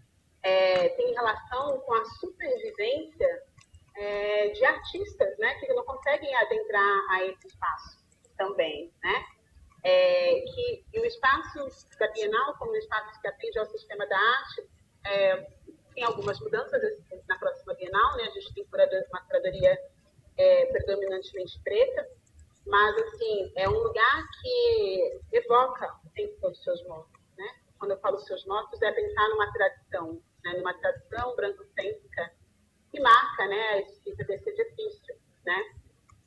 tem relação com a supervivência de artistas, né, que não conseguem adentrar a esse espaço também, né? E o espaço da Bienal, como um espaço que atende ao sistema da arte, tem algumas mudanças na próxima Bienal, né? A gente tem uma curadoria predominantemente preta, mas, assim, é um lugar que evoca o tempo dos seus mortos, né? Quando eu falo seus mortos, é pensar numa tradição, né? Numa tradição branco-cêntrica que marca, né, a escrita desse edifício, né?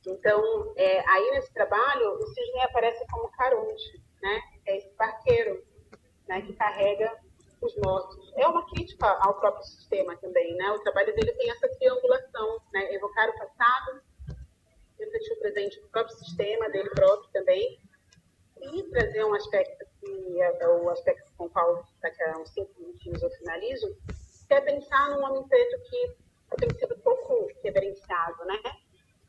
Então, aí nesse trabalho, o Sidney aparece como Caronte, né? É esse barqueiro, né, que carrega os mortos. É uma crítica ao próprio sistema também, né? O trabalho dele tem essa triangulação, né? Evocar o passado, refletir o presente no próprio sistema dele próprio também, e trazer um aspecto que é o aspecto com o qual daqui a uns 5 minutinhos eu finalizo, que é pensar num homem preto que tem sido um pouco reverenciado, né?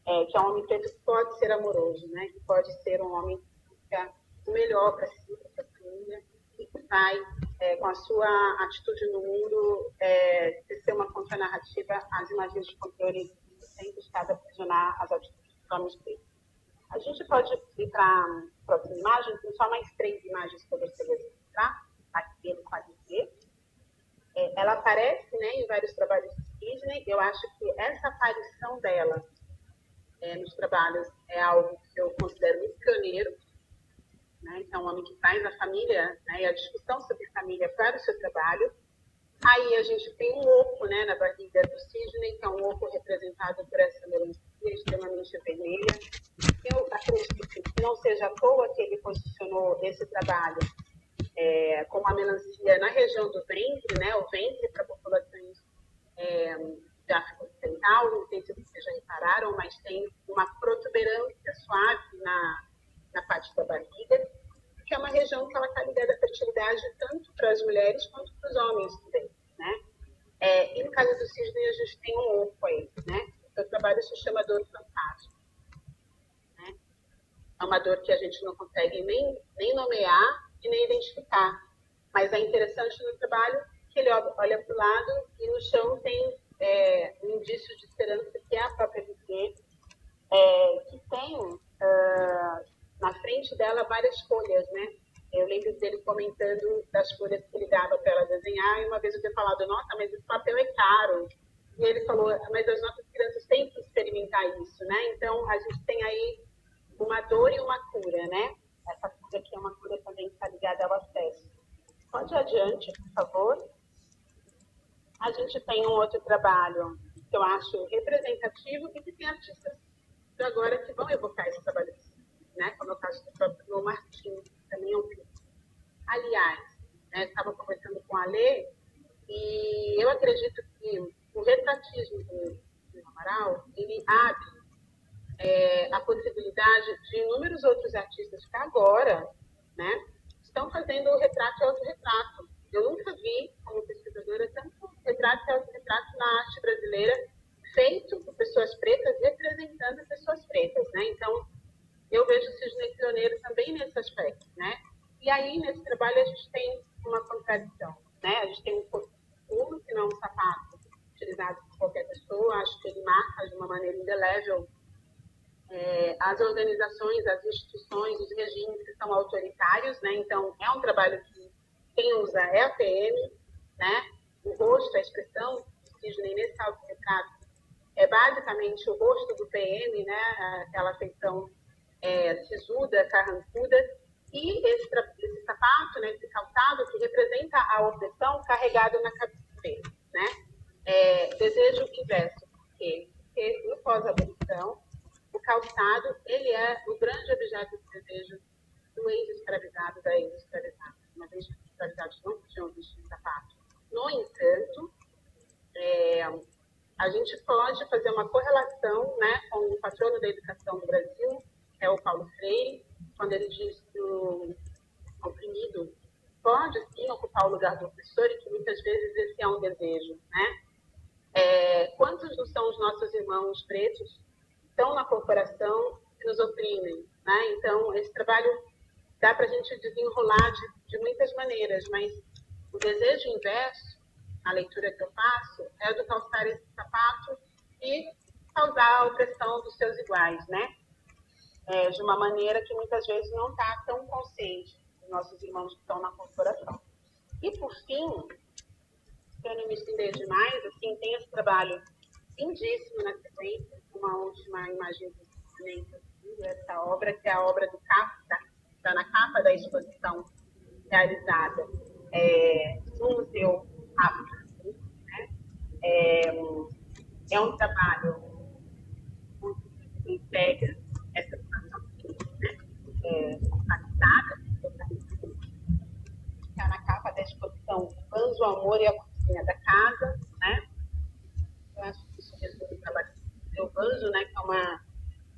Que é um homem preto que pode ser amoroso, né? Que pode ser um homem que fica o melhor para si, para a família, e que vai, com a sua atitude no mundo, ser uma contranarrativa às imagens de controle que tem buscado aprisionar as atitudes dos homens pretos. A gente pode ir para a próxima imagem, tem só mais 3 imagens que eu gostaria de mostrar, aqui no quadro B. Ela aparece, né, em vários trabalhos de Sidney. Eu acho que essa aparição dela nos trabalhos é algo que eu considero muito pioneiro, né? Então, um homem que traz a família, né, e a discussão sobre família para o seu trabalho. Aí a gente tem um oco, né, na barriga do Sidney, que é um oco representado por essa melancia extremamente vermelha. Eu acredito que não seja à toa que ele posicionou esse trabalho com a melancia na região do ventre, né, o ventre para populações de África Ocidental, não sei se vocês já repararam, mas tem uma protuberância suave na parte da barriga, que é uma região que ela está ligada à fertilidade tanto para as mulheres quanto para os homens também, né? E no caso do Sidney, a gente tem um oco aí, né? O seu trabalho se chama dor fantasma, né? É uma dor que a gente não consegue nem nomear e nem identificar, mas é interessante no trabalho que ele olha para o lado e no chão tem um indício de esperança, que é a própria Vivier, que tem na frente dela várias folhas, né? Eu lembro dele comentando das folhas que ele dava para ela desenhar, e uma vez eu ter falado, nossa, mas esse papel é caro. E ele falou, mas as nossas crianças têm que experimentar isso, né? Então, a gente tem aí uma dor e uma cura, né? Essa cura aqui é uma cura também que está ligada ao acesso. Pode ir adiante, por favor. A gente tem um outro trabalho que eu acho representativo e que tem artistas de agora que vão evocar esse trabalho, né? Como é o caso do próprio Martins, que também é um crítico. Aliás, né, estava conversando com a Lê, e eu acredito que o retratismo do Amaral, ele abre a possibilidade de inúmeros outros artistas que agora, né, estão fazendo o retrato e autorretrato. Eu nunca vi, como pesquisadora, tanto retrato e autorretrato na arte brasileira feito por pessoas pretas representando pessoas pretas, né? Então, eu vejo o Sidney pioneiro também nesse aspecto, né? E aí, nesse trabalho, a gente tem uma contradição, né? A gente tem um costume, que não é um sapato utilizado por qualquer pessoa. Acho que ele marca de uma maneira indelével as organizações, as instituições, os regimes que são autoritários, né? Então, é um trabalho que quem usa é a PM, né? O rosto, a expressão do Sidney nesse autorretrato é basicamente o rosto do PM, né? Aquela feição sisuda, carrancuda, e esse sapato, né, esse calçado que representa a opressão carregado na cabeça dele, né? Desejo inverso, porque no pós-abolição, o calçado, ele é o grande objeto de desejo do ex-escravizado, da ex-escravizada, uma vez que os escravizados não podiam vestir sapato. No entanto, a gente pode fazer uma correlação, né, com o patrono da educação do Brasil, que é o Paulo Freire, quando ele diz que o oprimido pode, sim, ocupar o lugar do opressor, e que muitas vezes esse é um desejo, né? Quantos não são os nossos irmãos pretos que estão na corporação que nos oprimem, né? Então, esse trabalho dá para a gente desenrolar de muitas maneiras, mas o desejo inverso, a leitura que eu faço, é o de calçar esse sapato e causar a opressão dos seus iguais, né? De uma maneira que muitas vezes não está tão consciente dos nossos irmãos que estão na corporação. E, por fim, para eu não me estender demais, assim, tem esse trabalho lindíssimo na sequência, uma última imagem dessa obra, que é a obra do Kafka, que está na capa da exposição realizada no Museu África, né? É um trabalho que pega essa situação, né? Compactada, está na capa da exposição Banzo, o Amor e a Cozinha da Casa, né? Eu acho que isso resume o trabalho do Banzo, né? Que é uma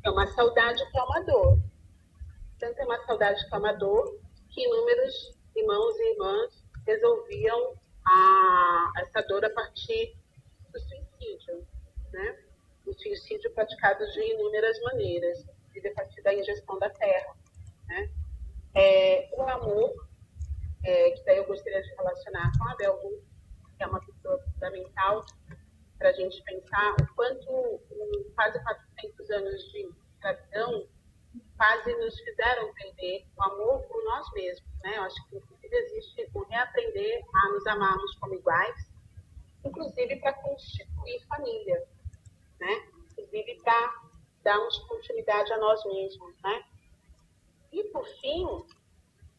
É uma saudade que é uma dor. Tanto é uma saudade que é uma dor, que inúmeros irmãos e irmãs resolviam essa dor a partir do suicídio, né? O suicídio praticado de inúmeras maneiras, a partir da ingestão da terra, né? O amor, que daí eu gostaria de relacionar com a Bell Hooks, que é uma pessoa fundamental para a gente pensar o quanto quase 400 anos de escravidão quase nos fizeram perder o amor por nós mesmos, né? Eu acho que inclusive existe o reaprender a nos amarmos como iguais, inclusive para constituir família, né? Inclusive para darmos continuidade a nós mesmos, né? E por fim,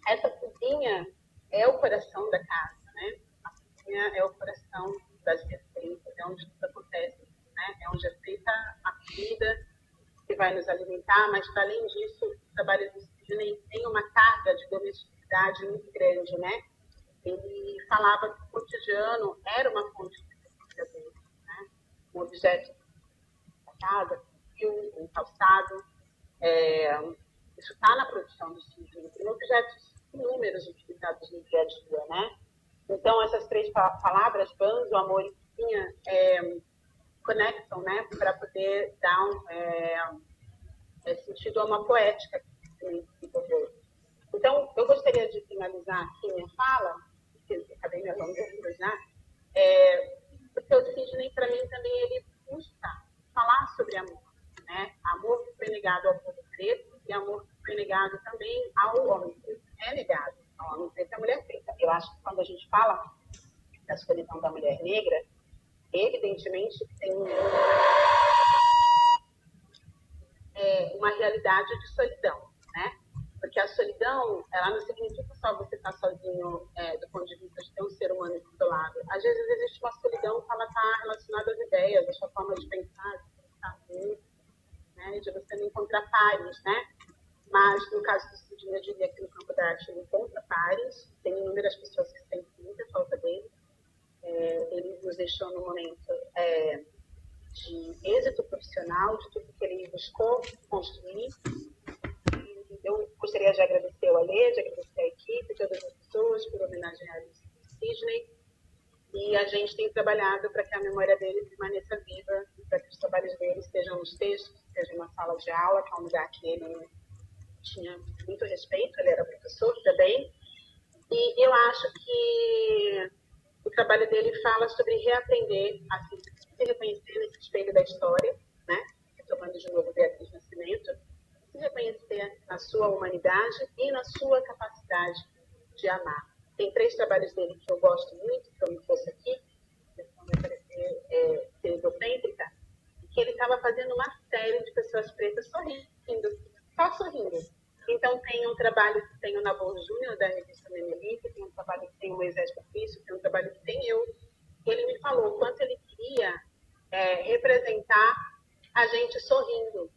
essa cozinha é o coração da casa, né? A cozinha é o coração das receitas, é onde tudo acontece, né? É onde é feita a comida que vai nos alimentar, mas para além disso, o trabalho do Sidney tem uma carga de domesticidade muito grande, né? Ele falava que o cotidiano era uma fonte de vida dele, né? Um objeto da casa, um calçado, isso está na produção do Sidney, tem objetos inúmeros utilizados no dia a dia, né? Então, essas três palavras, banzo, amor e cozinha, conectam, né, para poder dar sentido a uma poética que se desenvolveu. Então, eu gostaria de finalizar aqui minha fala, porque acabei me alongando já, porque o Sidney, para mim, também ele busca falar sobre amor, né? Amor que foi negado ao povo preto e amor que foi negado também ao homem preto. É negado ao homem preto e à mulher preta. Eu acho que quando a gente fala da solidão da mulher negra, evidentemente tem uma realidade de solidão, né? Porque a solidão, ela não significa só você estar sozinho do ponto de vista de ter um ser humano isolado. Às vezes existe uma solidão que ela está relacionada às ideias, à sua forma de pensar, de pensar muito, né? De você não encontrar pares, né? Mas, no caso do Sidney, eu diria que no campo da arte ele encontra pares, tem inúmeras pessoas que sentem muita falta dele. Ele nos deixou num momento de êxito profissional, de tudo que ele buscou construir. E eu gostaria de agradecer ao Alê, de agradecer a equipe, todas as pessoas, por homenagear o Sidney. E a gente tem trabalhado para que a memória dele permaneça viva, para que os trabalhos dele estejam nos textos, estejam na sala de aula, que é um lugar que ele tinha muito respeito, ele era professor também. E eu acho que o trabalho dele fala sobre reaprender a se reconhecer nesse espelho da história, né? Retomando de novo Beatriz Nascimento, se reconhecer na sua humanidade e na sua capacidade de amar. Tem 3 trabalhos dele que eu gosto muito, que eu me trouxe aqui, que vai parecer ser egocêntrica, que ele estava fazendo uma série de pessoas pretas sorrindo, só sorrindo. Então, tem um trabalho que tem o Nabor Júnior, da revista Menelita, tem um trabalho que tem o Moisés Patrício, tem um trabalho que tem eu. Ele me falou o quanto ele queria representar a gente sorrindo.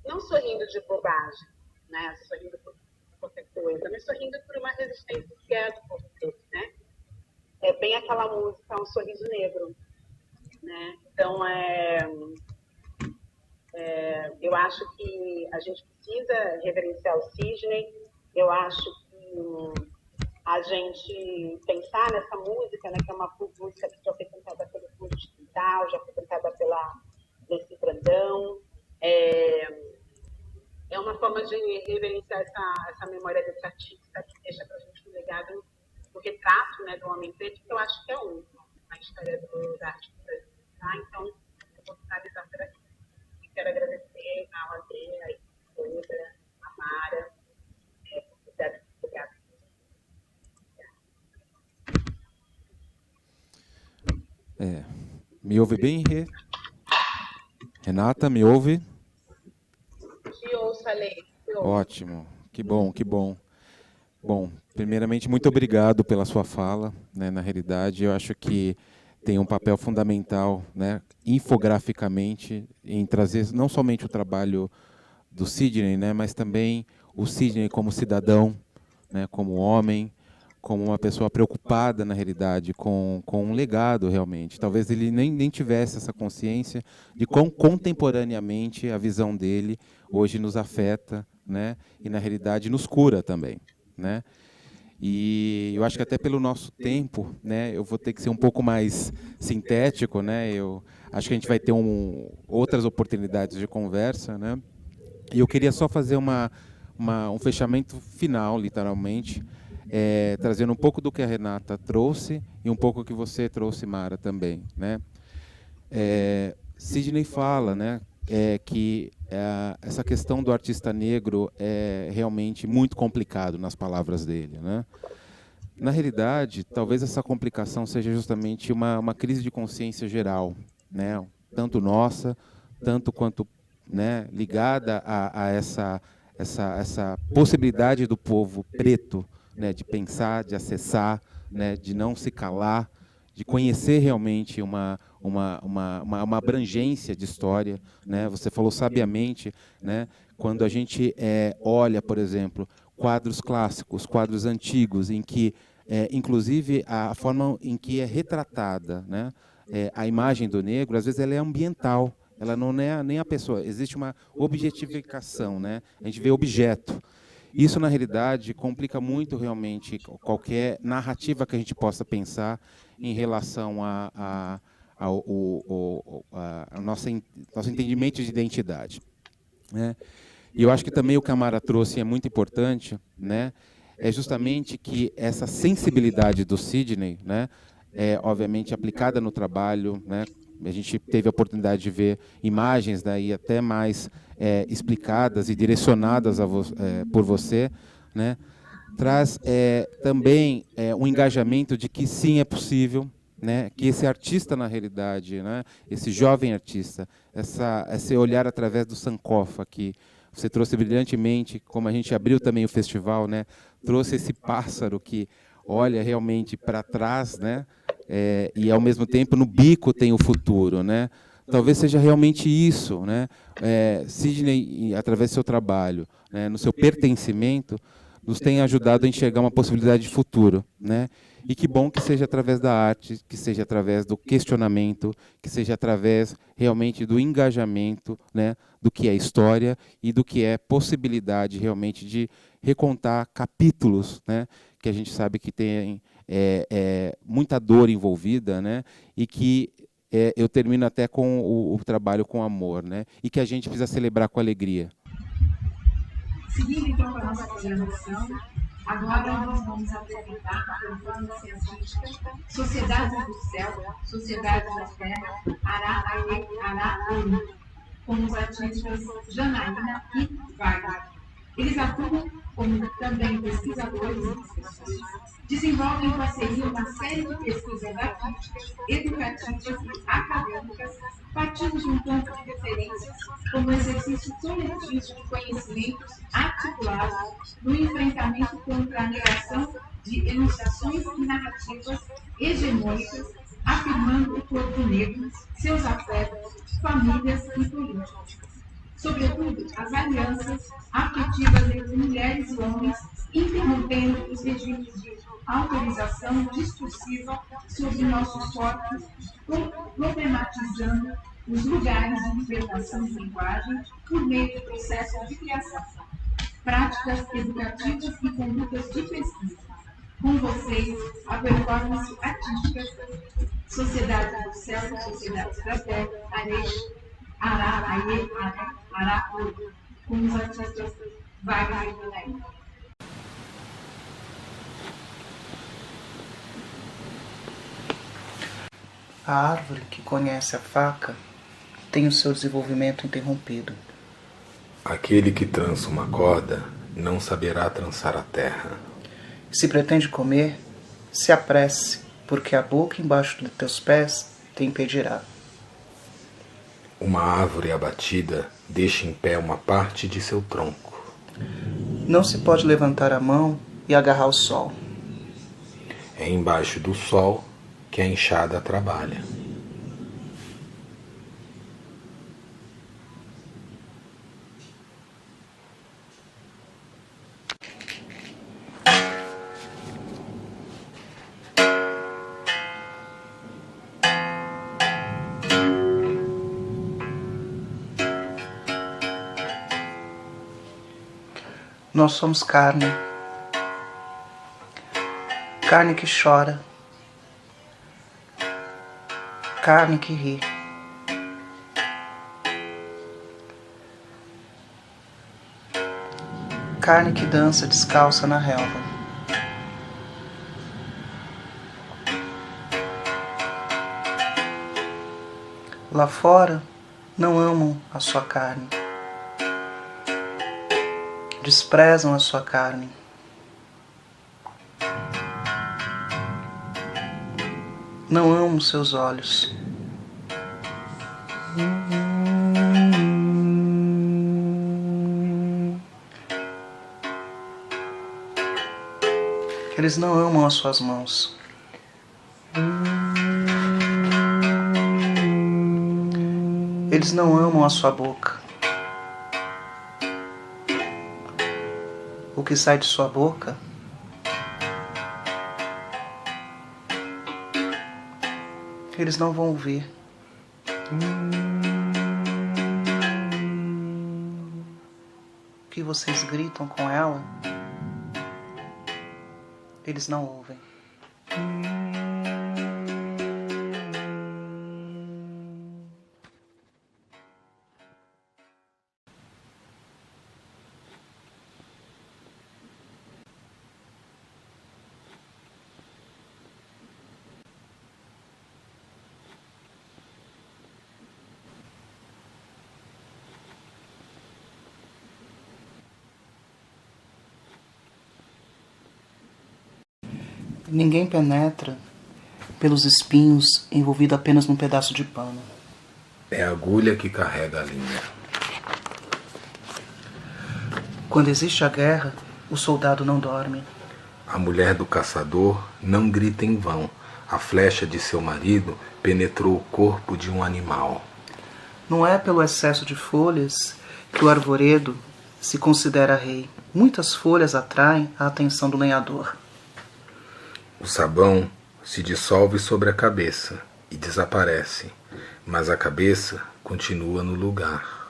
Não sorrindo de bobagem, né? Sorrindo por qualquer coisa, mas sorrindo por uma resistência que é do povo preto, né? É bem aquela música, Um Sorriso Negro, né? Então, eu acho que a gente precisa reverenciar o Sidney. Eu acho que a gente pensar nessa música, né, que é uma música que já foi cantada pelo Fundo de Quintal, já foi cantada pela Leci Brandão, é uma forma de reverenciar essa memória desse artista que deixa para a gente um legado, o retrato, né, do homem preto, que eu acho que é único na história da arte do Brasil. Tá? Então, eu vou finalizar por aqui. Quero agradecer a Alê, a Isolda, a Mara, obrigada. Me ouve bem, Rê? Renata, me ouve? Te ouço, Alê. Ótimo, que bom, que bom. Bom, primeiramente, muito obrigado pela sua fala, né? Na realidade, eu acho que tem um papel fundamental, né, infograficamente, em trazer não somente o trabalho do Sidney, né, mas também o Sidney como cidadão, né, como homem, como uma pessoa preocupada, na realidade, com um legado, realmente. Talvez ele nem tivesse essa consciência de quão contemporaneamente a visão dele hoje nos afeta, né? E, na realidade, nos cura também, né? E eu acho que até pelo nosso tempo, né, eu vou ter que ser um pouco mais sintético, né? Eu acho que a gente vai ter outras oportunidades de conversa, né? E eu queria só fazer um fechamento final, literalmente, trazendo um pouco do que a Renata trouxe e um pouco que você trouxe, Mara, também, né? Sidney fala, né, que essa questão do artista negro é realmente muito complicado nas palavras dele, né? Na realidade, talvez essa complicação seja justamente uma crise de consciência geral, né? Tanto nossa, tanto quanto, né, ligada a essa possibilidade do povo preto, né, de pensar, de acessar, né, de não se calar, de conhecer realmente uma abrangência de história, né? Você falou sabiamente, né? Quando a gente olha, por exemplo, quadros clássicos, quadros antigos, em que, inclusive, a forma em que é retratada, né, a imagem do negro, às vezes ela é ambiental, ela não é nem a pessoa, existe uma objetificação, né? A gente vê objeto. Isso, na realidade, complica muito, realmente, qualquer narrativa que a gente possa pensar em relação ao nosso entendimento de identidade, né? E eu acho que também o que a Mara trouxe é muito importante, né? É justamente que essa sensibilidade do Sidney, né, obviamente aplicada no trabalho, né? A gente teve a oportunidade de ver imagens daí até mais explicadas e direcionadas por você, né? Traz também um engajamento de que sim, é possível, né? Que esse artista, na realidade, né, esse jovem artista, esse olhar através do Sankofa, que você trouxe brilhantemente, como a gente abriu também o festival, né, trouxe esse pássaro que olha realmente para trás, né, e ao mesmo tempo no bico tem o futuro, né? Talvez seja realmente isso, né? Sidney, através do seu trabalho, né, no seu pertencimento, nos tem ajudado a enxergar uma possibilidade de futuro, né? E que bom que seja através da arte, que seja através do questionamento, que seja através realmente do engajamento, né, do que é história e do que é possibilidade realmente de recontar capítulos, né, que a gente sabe que tem muita dor envolvida, né, e que eu termino até com o trabalho com amor, né, e que a gente precisa celebrar com alegria. Seguindo então para a nossa programação, agora nós vamos apresentar a performance artística Sociedades do Céu, Sociedades da Terra, Ará Aie, Ará Oi, com os artistas Janaína e Wagner. Eles atuam como também pesquisadores e discussões, desenvolvem em parceria uma série de pesquisas artísticas, educativas e acadêmicas, partindo de um ponto de referências como exercício coletivo de conhecimentos articulados no enfrentamento contra a negação de enunciações e narrativas hegemônicas, afirmando o corpo negro, seus afetos, famílias e políticos. Sobretudo, as alianças afetivas entre mulheres e homens, interrompendo os regimes de autorização discursiva sobre nossos corpos, problematizando os lugares de libertação de linguagem por meio de processos de criação, práticas educativas e condutas de pesquisa. Com vocês, a performance artística Sociedade do Céu, Sociedade da Terra, Areia, Ará, Aie, Ará, Oi, com os artistas Wagner e Janaína. A árvore que conhece a faca tem o seu desenvolvimento interrompido. Aquele que trança uma corda não saberá trançar a terra. Se pretende comer, se apresse, porque a boca embaixo dos teus pés te impedirá. Uma árvore abatida deixa em pé uma parte de seu tronco. Não se pode levantar a mão e agarrar o sol. É embaixo do sol que a enxada trabalha. Nós somos carne. Carne que chora. Carne que ri. Carne que dança descalça na relva. Lá fora não amam a sua carne. Desprezam a sua carne. Não amam seus olhos. Eles não amam as suas mãos. Eles não amam a sua boca. O que sai de sua boca eles não vão ouvir. O que vocês gritam com ela, eles não ouvem. Ninguém penetra pelos espinhos envolvido apenas num pedaço de pano. É a agulha que carrega a linha. Quando existe a guerra, o soldado não dorme. A mulher do caçador não grita em vão. A flecha de seu marido penetrou o corpo de um animal. Não é pelo excesso de folhas que o arvoredo se considera rei. Muitas folhas atraem a atenção do lenhador. O sabão se dissolve sobre a cabeça e desaparece, mas a cabeça continua no lugar.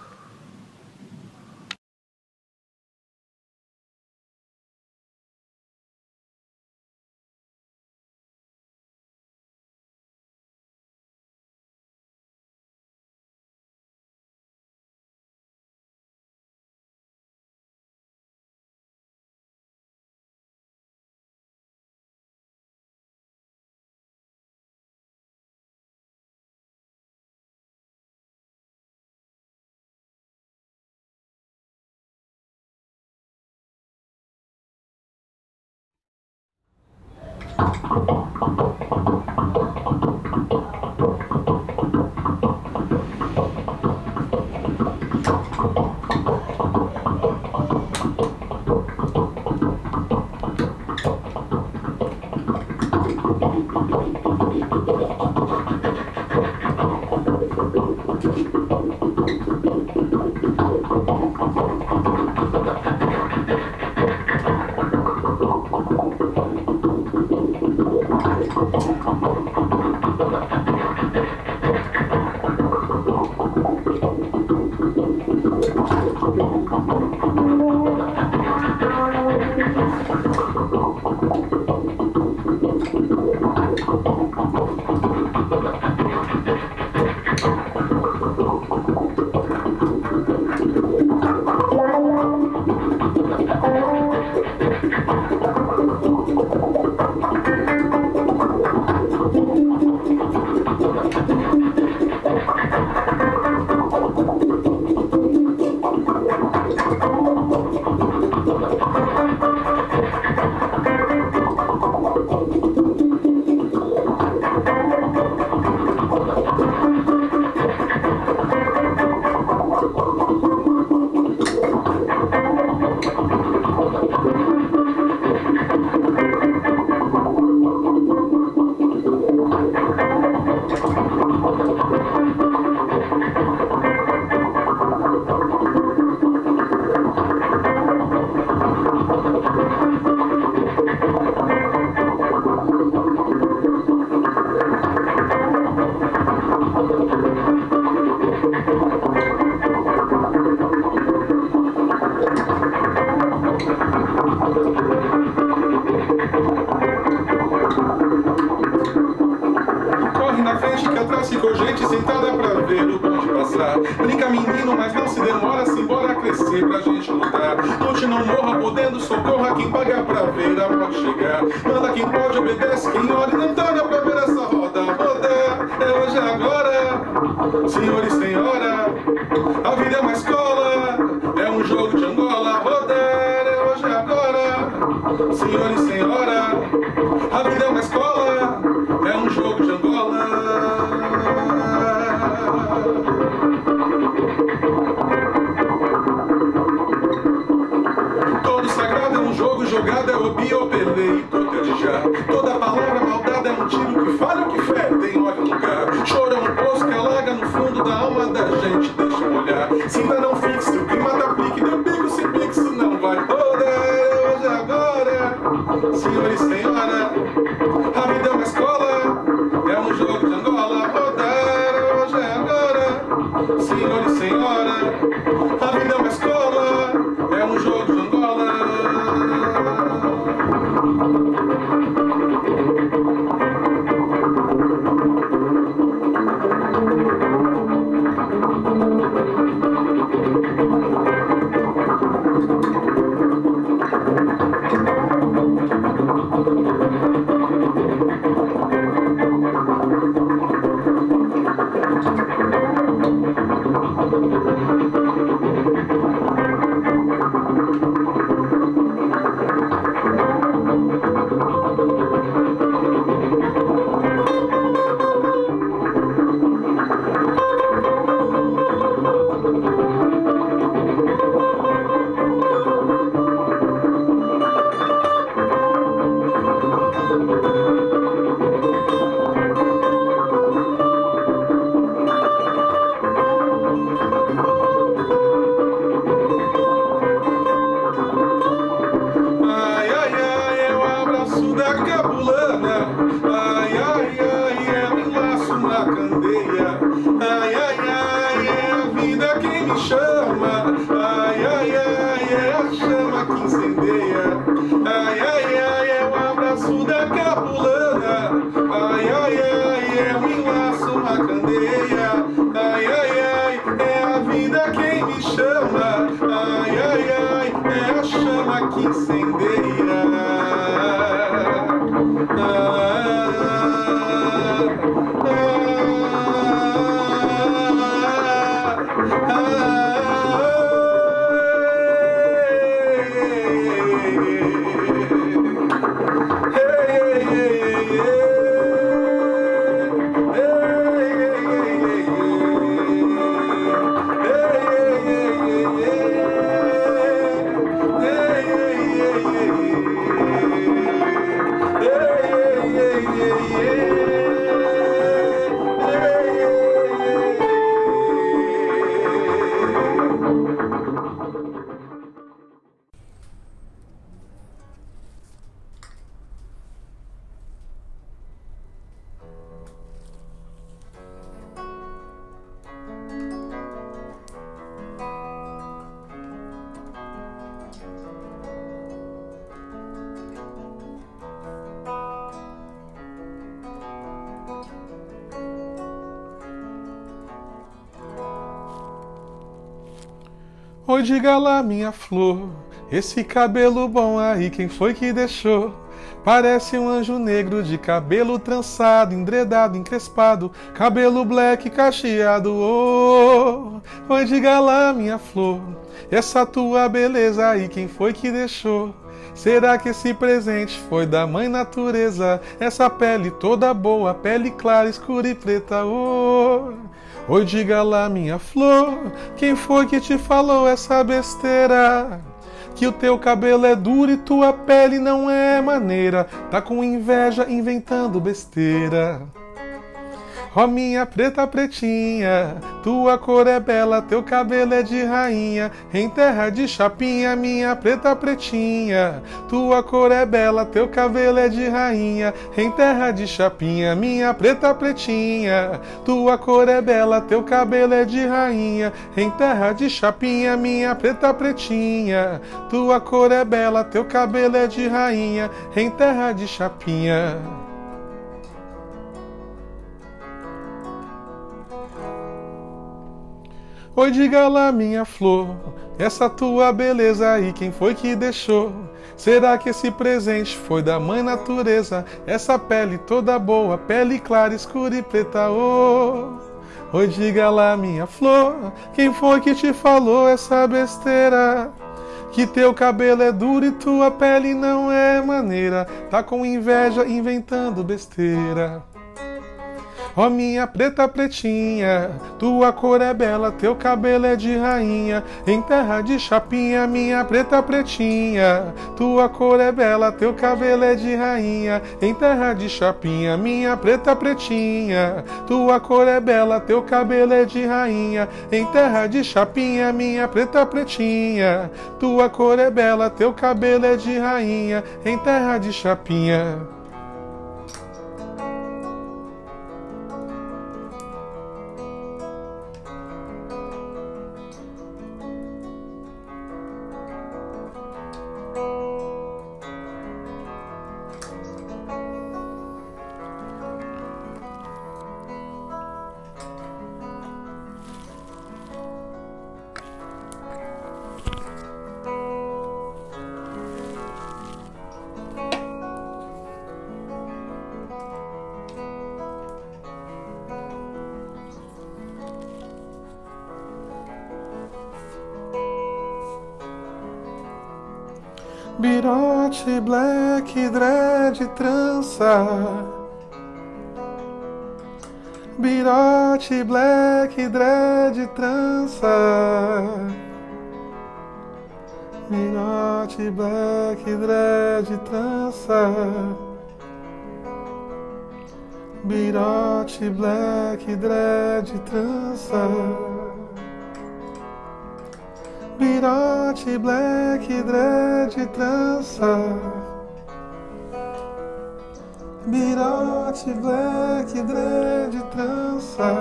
Mas ficou gente sentada pra ver o bonde passar. Brinca menino, mas não se demora, se embora crescer pra gente lutar. Lute, não morra, podendo, socorra quem paga pra ver a morte chegar. Manda quem pode, obedece quem ora e não tarda pra ver essa roda rodar. É hoje, é agora, senhor e senhora. A vida é uma escola, é um jogo de Angola. Rodar, é hoje, é agora, senhor e senhora. A vida é uma escola, é um jogo de Angola. Todo sagrado é um jogo jogado, é obi, opelei, já. Toda palavra maldada é um tiro que falha ou que fere, tem hora e lugar. Choro é um poço que alaga no fundo da alma da gente, deixa eu olhar. Sinta não fixe, o clima tá pique, deu pico, se pique, se não vai poder. Hoje é agora, senhor e senhora. A vida é uma escola, é um jogo de Angola. Rodar, hoje é agora, senhor e senhora. A vida é uma escola, é um jogo de Angola. Oi, diga lá, minha flor, esse cabelo bom aí, quem foi que deixou? Parece um anjo negro de cabelo trançado, endredado, encrespado, cabelo black cacheado. Oh, oi, diga lá, minha flor, essa tua beleza aí, quem foi que deixou? Será que esse presente foi da mãe natureza? Essa pele toda boa, pele clara, escura e preta. Oh, oi, diga lá, minha flor, quem foi que te falou essa besteira? Que o teu cabelo é duro e tua pele não é maneira. Tá com inveja inventando besteira. Ó minha preta pretinha, tua cor é bela, teu cabelo é de rainha. Em terra de chapinha, minha preta pretinha, tua cor é bela, teu cabelo é de rainha. Em terra de chapinha, minha preta pretinha, tua cor é bela, teu cabelo é de rainha. Em terra de chapinha, minha preta pretinha, tua cor é bela, teu cabelo é de rainha. Em terra de chapinha. Oi, diga lá, minha flor, essa tua beleza aí, quem foi que deixou? Será que esse presente foi da mãe natureza? Essa pele toda boa, pele clara, escura e preta, oh. Oi, diga lá, minha flor, quem foi que te falou essa besteira? Que teu cabelo é duro e tua pele não é maneira, tá com inveja inventando besteira. Ó minha preta pretinha, tua cor é bela, teu cabelo é de rainha. Em terra de chapinha, minha preta pretinha, tua cor é bela, teu cabelo é de rainha. Em terra de chapinha, minha preta pretinha, tua cor é bela, teu cabelo é de rainha. Em terra de chapinha, minha preta pretinha, tua cor é bela, teu cabelo é de rainha. Em terra de chapinha. Birote, black, dread, trança. Birote, black, dread, trança. Birote, black, dread, trança. Birote, black, dread, trança. Birote, black, dread, trança. Birote, black, dread, trança.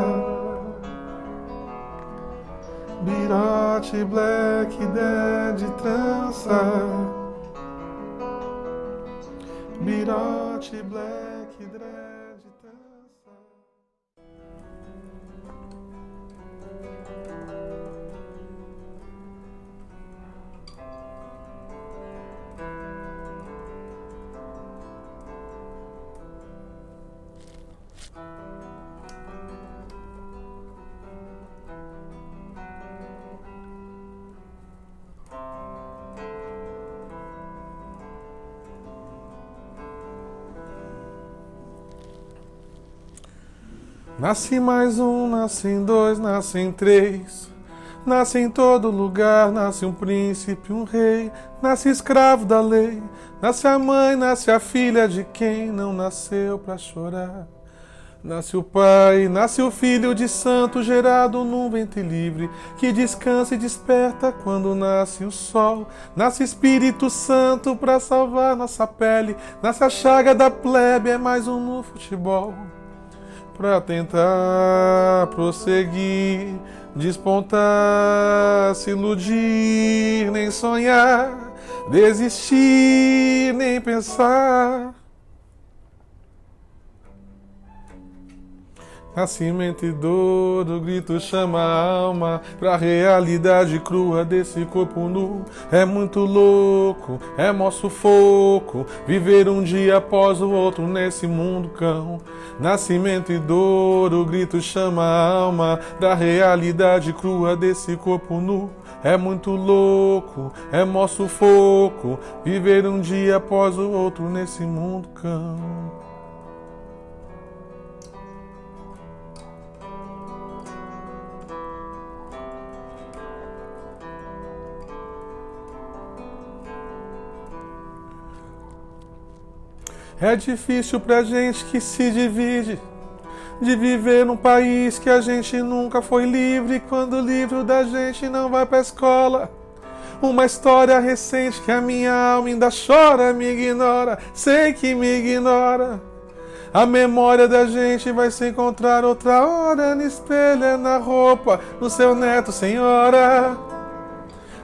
Birote, black, dread, trança. Birote, black, dread, trança. Nasce mais um, nascem dois, nascem três. Nasce em todo lugar, nasce um príncipe, um rei. Nasce escravo da lei. Nasce a mãe, nasce a filha de quem não nasceu pra chorar. Nasce o pai, nasce o filho de santo, gerado num ventre livre, que descansa e desperta quando nasce o sol. Nasce Espírito Santo pra salvar nossa pele. Nasce a chaga da plebe, é mais um no futebol. Pra tentar prosseguir, despontar, se iludir, nem sonhar, desistir, nem pensar. Nascimento e dor, o grito chama a alma pra realidade crua desse corpo nu. É muito louco, é mó sufoco, viver um dia após o outro nesse mundo cão. Nascimento e dor, o grito chama a alma da realidade crua desse corpo nu. É muito louco, é mó sufoco, viver um dia após o outro nesse mundo cão. É difícil pra gente que se divide, de viver num país que a gente nunca foi livre, quando o livro da gente não vai pra escola. Uma história recente que a minha alma ainda chora, me ignora, sei que me ignora. A memória da gente vai se encontrar outra hora, no espelho, na roupa, no seu neto, senhora.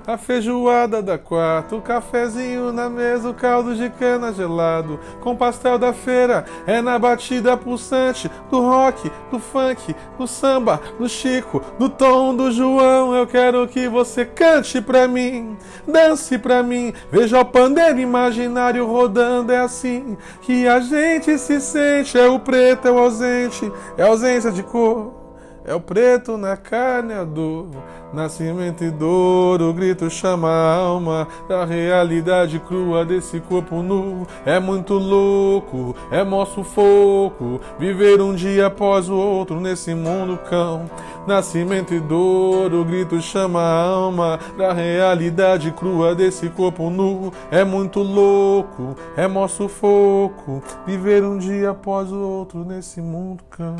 a feijoada da quarta, o cafezinho na mesa, o caldo de cana gelado, com pastel da feira, é na batida pulsante do rock, do funk, do samba, do Chico, do Tom, do João. Eu quero que você cante pra mim, dance pra mim, veja o pandeiro imaginário rodando, é assim que a gente se sente. É o preto, é o ausente, é a ausência de cor. É o preto na carne, a dor, nascimento e dor, o grito chama a alma da realidade crua desse corpo nu. É muito louco, é mó sufoco, viver um dia após o outro nesse mundo cão. Nascimento e dor, o grito chama a alma da realidade crua desse corpo nu. É muito louco, é mó sufoco, viver um dia após o outro nesse mundo cão.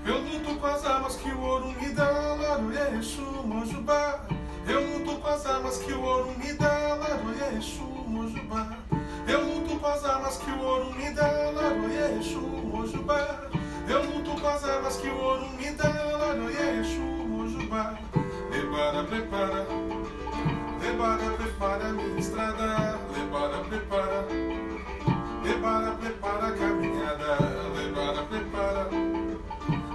Eu luto com as armas que o ouro me dá, Laruê, Exu, Mojubá. Eu luto com as armas que o ouro me dá, Laruê, Exu, Mojubá. Eu luto com as armas que o ouro me dá, Laruê, Exu, Mojubá. Eu luto com as armas que o ouro me dá, Laruê, Exu, Mojubá. Lebara, prepara, Lebara, prepara a minha estrada. Lebara, prepara, Lebara, prepara a caminhada. Lebara, prepara,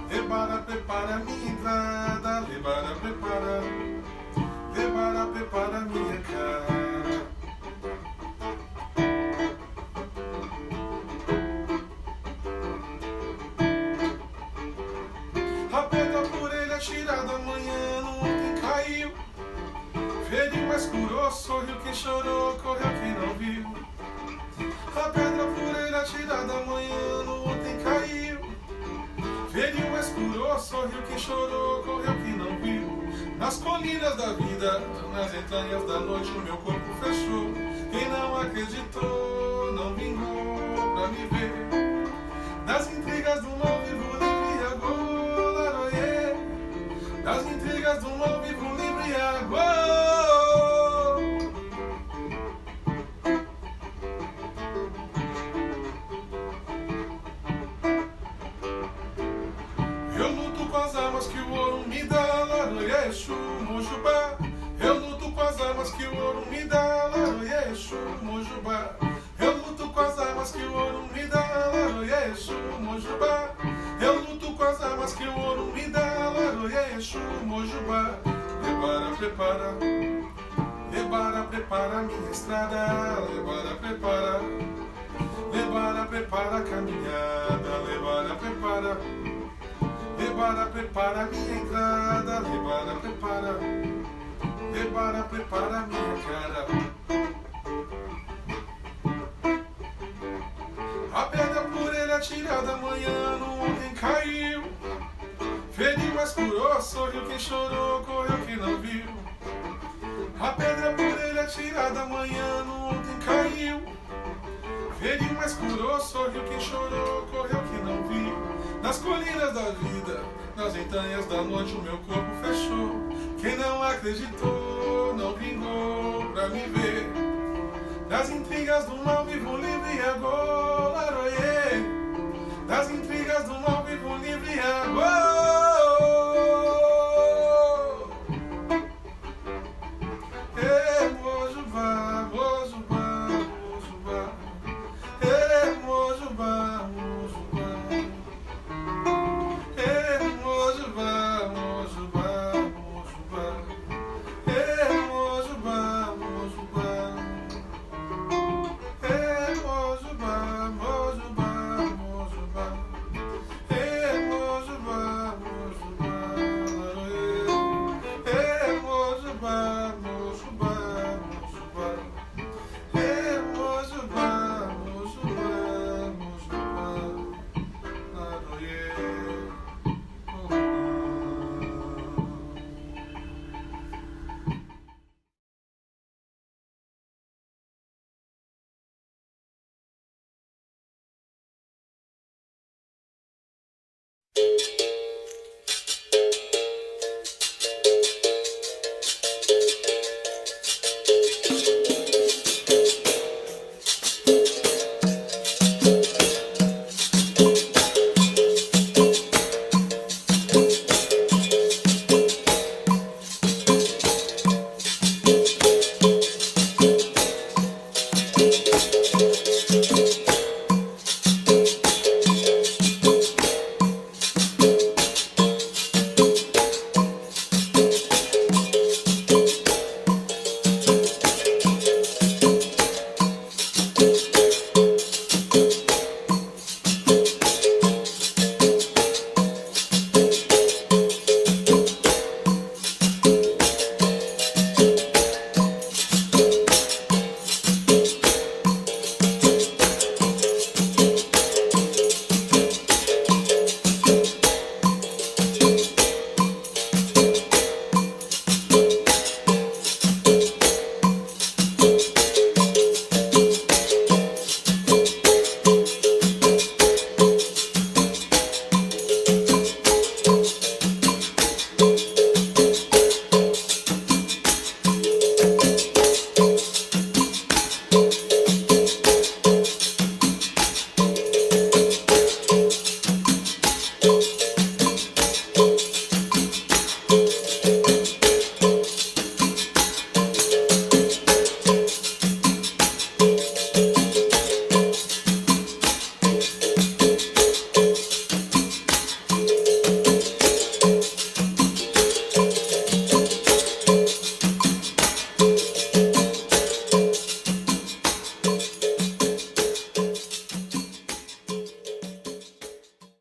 Lebara, prepara a minha entrada. Lebara, prepara, Lebara, prepara a minha cara. A pedra por ele atirada amanhã no ontem caiu. Feriu, mas curou, sorriu quem chorou, correu quem não viu. A pedra por ele atirada amanhã no ontem caiu. Feriu, mas curou, sorriu quem chorou, correu quem não viu. Nas colinas da vida, nas entranhas da noite, o meu corpo fechou. Quem não acreditou, não vingou pra me ver. Das intrigas do mal vivo livre e agora, oiê. Das intrigas do mal vivo livre e agora. Eu luto com as armas que o ouro me dá, Laroye, Exu, Mojubá. Eu luto com as armas que o ouro me dá, Laroye, Exu, Mojubá. Eu luto com as armas que o ouro me dá, Laroye, Exu, Mojubá. Eu luto com as armas que o ouro me dá, Laroye, Exu, Mojubá. Lebara, prepara, Lebara, prepara minha estrada, Lebara, prepara. Lebara, prepara a caminhada, Lebara, prepara. Lebara, prepara minha entrada, Lebara, prepara. Lebara, prepara minha cara. A pedra por ele atirada amanhã no ontem caiu. Feriu, mas curou, sorriu quem chorou, correu quem não viu. A pedra por ele atirada amanhã no ontem caiu. Feriu, mas curou, sorriu quem chorou, correu quem não viu. Nas colinas da vida, nas entranhas da noite, o meu corpo fechou. Quem não acreditou, não vingou pra me ver. Das intrigas do mal vivo livre e agora, oiê. Das intrigas do mal vivo livre e agora.